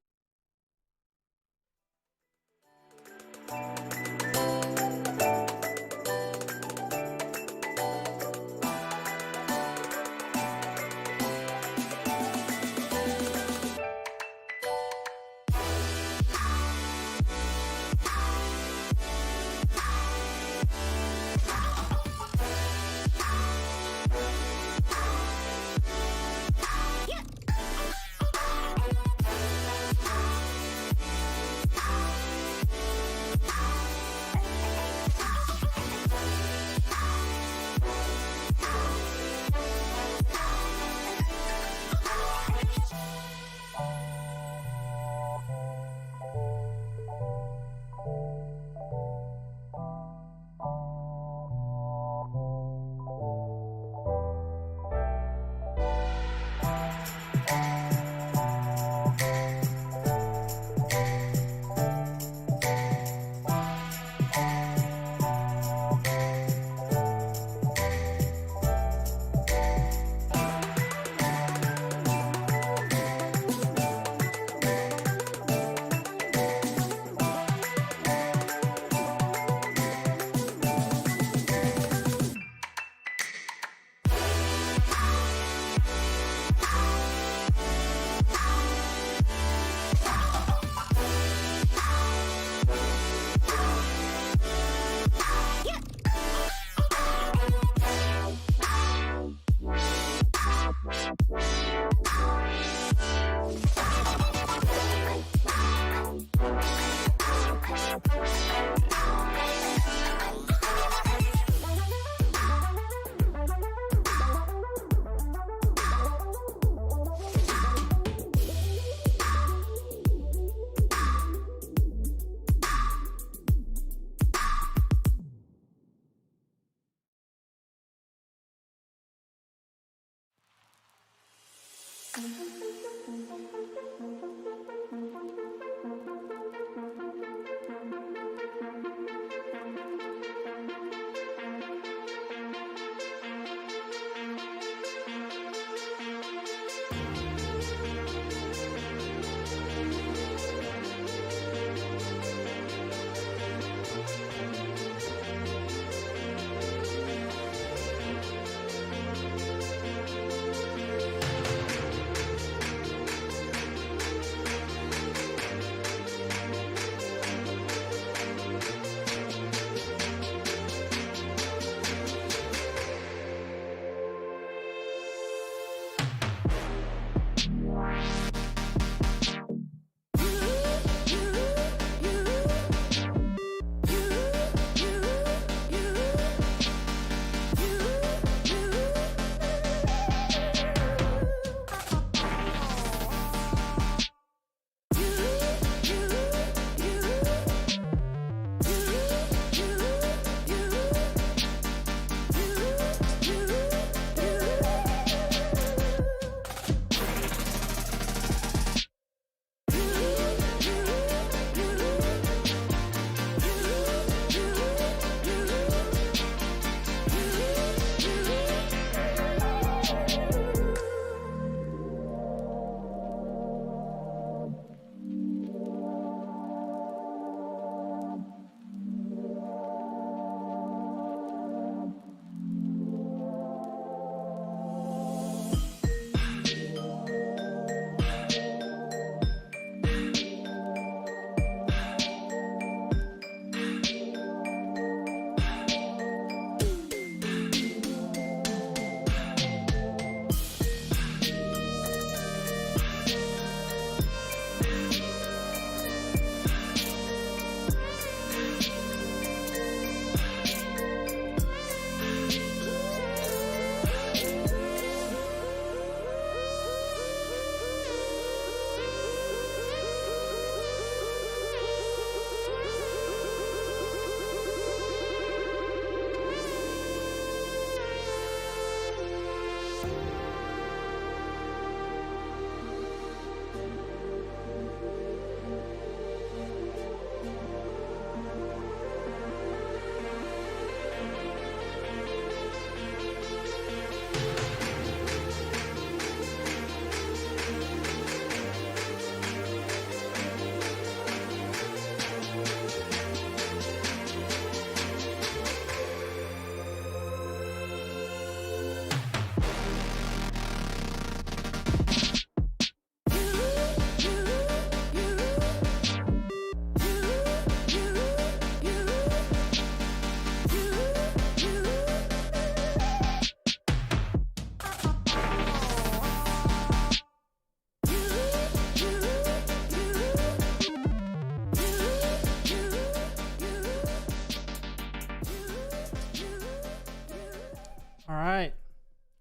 All right,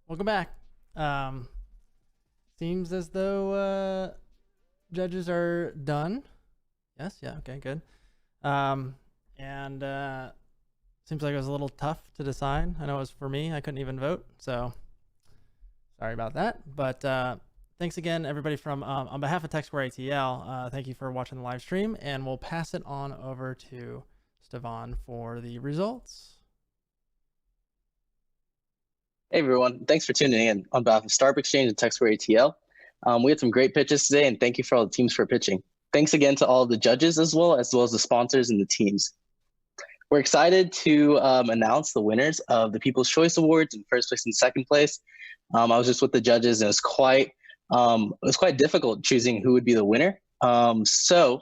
welcome back. Seems as though judges are done. Yes, yeah, okay, good. And seems like it was a little tough to decide. I know it was for me. I couldn't even vote, so sorry about that. But thanks again, everybody from on behalf of TechSquare ATL. Thank you for watching the live stream, and we'll pass it on over to Stefan for the results. Hey everyone, thanks for tuning in. On behalf of Startup Exchange and TechSquare ATL, we had some great pitches today, and thank you for all the teams for pitching. Thanks again to all of the judges as well as the sponsors and the teams. We're excited to announce the winners of the People's Choice Awards in first place and second place. I was just with the judges, and it was quite difficult choosing who would be the winner. So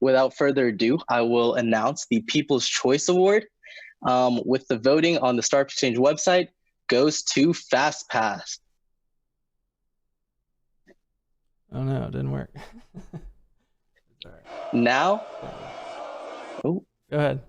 without further ado, I will announce the People's Choice Award. With the voting on the Startup Exchange website, goes to FastPath. Oh no, it didn't work. Now, go ahead.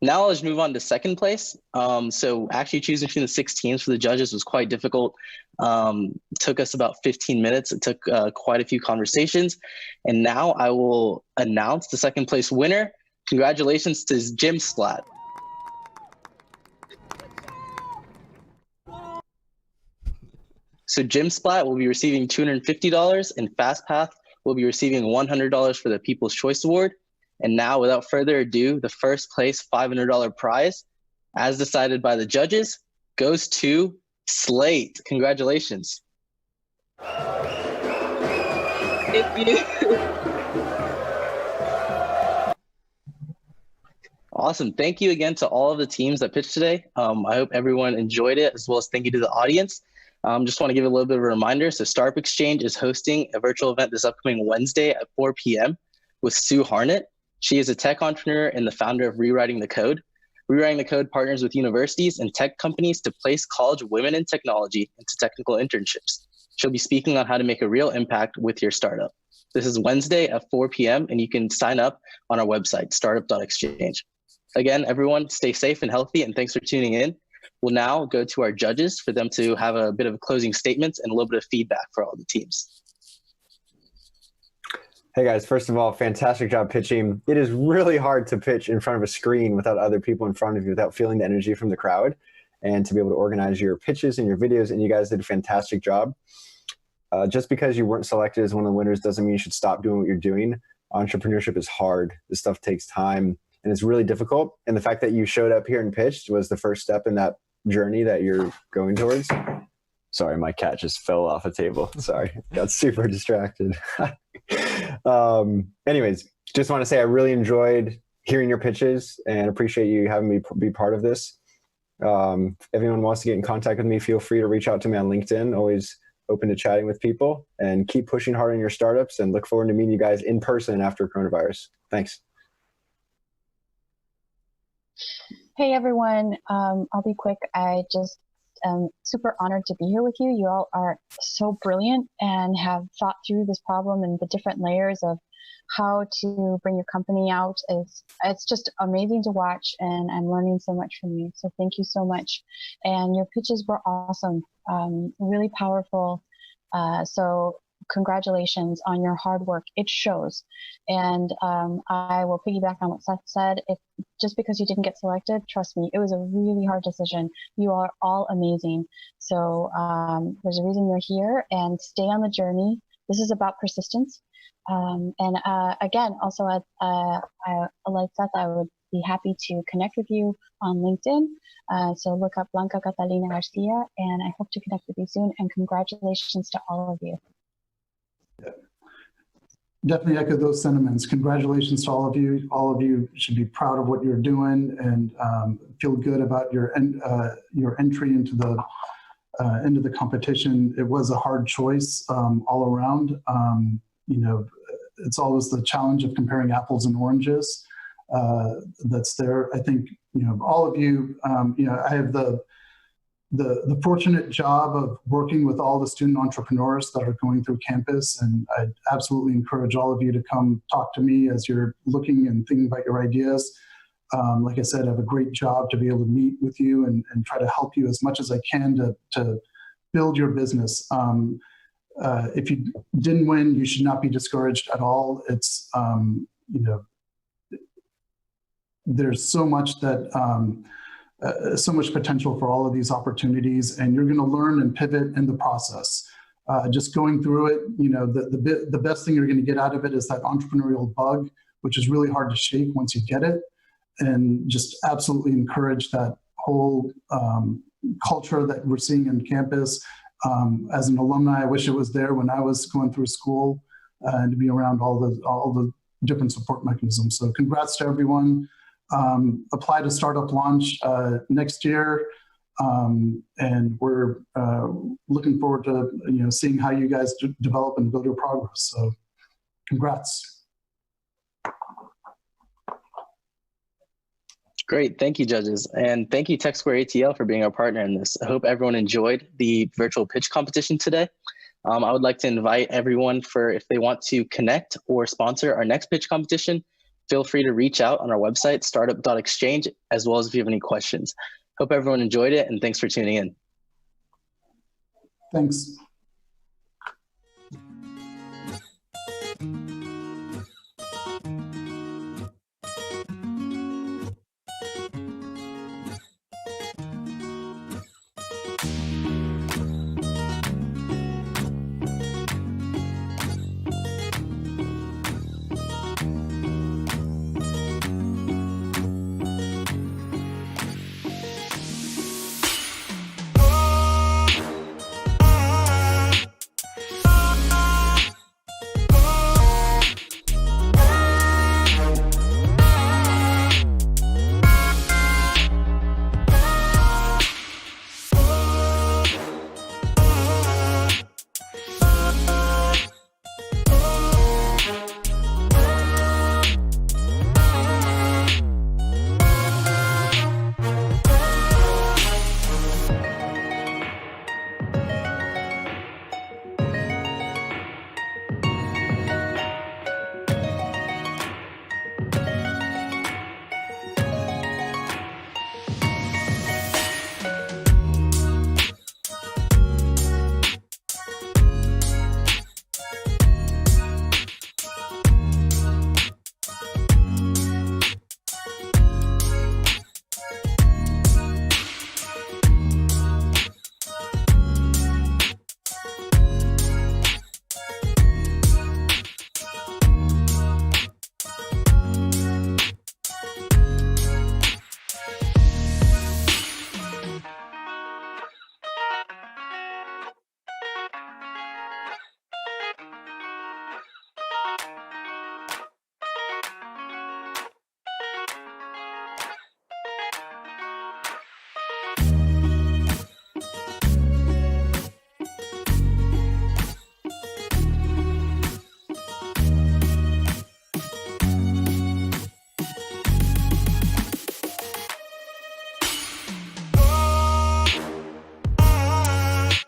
Now let's move on to second place. So actually choosing between the 6 teams for the judges was quite difficult. Took us about 15 minutes. It took quite a few conversations. And now I will announce the second place winner. Congratulations to GymSlat. So GymSlat will be receiving $250 and FastPath will be receiving $100 for the People's Choice Award. And now, without further ado, the first place $500 prize, as decided by the judges, goes to Slate. Congratulations. Thank you. Awesome. Thank you again to all of the teams that pitched today. I hope everyone enjoyed it, as well as thank you to the audience. Just want to give a little bit of a reminder. So Startup Exchange is hosting a virtual event this upcoming Wednesday at 4 p.m. with Sue Harnett. She is a tech entrepreneur and the founder of Rewriting the Code. Rewriting the Code partners with universities and tech companies to place college women in technology into technical internships. She'll be speaking on how to make a real impact with your startup. This is Wednesday at 4 p.m. and you can sign up on our website, startup.exchange. Again, everyone, stay safe and healthy, and thanks for tuning in. We'll now go to our judges for them to have a bit of closing statements and a little bit of feedback for all the teams. Hey guys, first of all, fantastic job pitching. It is really hard to pitch in front of a screen without other people in front of you, without feeling the energy from the crowd, and to be able to organize your pitches and your videos, and you guys did a fantastic job. Just because you weren't selected as one of the winners doesn't mean you should stop doing what you're doing. Entrepreneurship is hard. This stuff takes time. And it's really difficult. And the fact that you showed up here and pitched was the first step in that journey that you're going towards. Sorry, my cat just fell off a table. Sorry, got super distracted. Anyways, just want to say I really enjoyed hearing your pitches and appreciate you having me be part of this. If anyone wants to get in contact with me, feel free to reach out to me on LinkedIn. Always open to chatting with people, and keep pushing hard on your startups, and look forward to meeting you guys in person after coronavirus. Thanks. Hey everyone, I'll be quick. I just am super honored to be here with you. You all are so brilliant and have thought through this problem and the different layers of how to bring your company out. It's just amazing to watch, and I'm learning so much from you. So thank you so much. And your pitches were awesome, really powerful. So congratulations on your hard work. It shows. And I will piggyback on what Seth said. Just because you didn't get selected, trust me, it was a really hard decision. You are all amazing. So there's a reason you're here, and stay on the journey. This is about persistence. Again, also, like Seth, I would be happy to connect with you on LinkedIn. So look up Blanca Catalina Garcia, and I hope to connect with you soon. And congratulations to all of you. Definitely echo those sentiments. Congratulations to all of you. All of you should be proud of what you're doing, and feel good about your entry into the competition. It was a hard choice all around. You know, it's always the challenge of comparing apples and oranges. That's there. I think, you know, all of you. You know, I have the fortunate job of working with all the student entrepreneurs that are going through campus, and I absolutely encourage all of you to come talk to me as you're looking and thinking about your ideas. Like I said, I have a great job to be able to meet with you and try to help you as much as I can to build your business. If you didn't win, you should not be discouraged at all. It's, you know, there's so much that, so much potential for all of these opportunities, and you're going to learn and pivot in the process. Just going through it, you know, the best thing you're going to get out of it is that entrepreneurial bug, which is really hard to shake once you get it, and just absolutely encourage that whole culture that we're seeing on campus. As an alumni, I wish it was there when I was going through school, and to be around all the different support mechanisms. So congrats to everyone. Apply to Startup Launch next year, and we're looking forward to, you know, seeing how you guys develop and build your progress. So congrats. Great. Thank you, judges. And thank you, TechSquare ATL, for being our partner in this. I hope everyone enjoyed the virtual pitch competition today. I would like to invite everyone if they want to connect or sponsor our next pitch competition, feel free to reach out on our website, startup.exchange, as well as if you have any questions. Hope everyone enjoyed it, and thanks for tuning in. Thanks.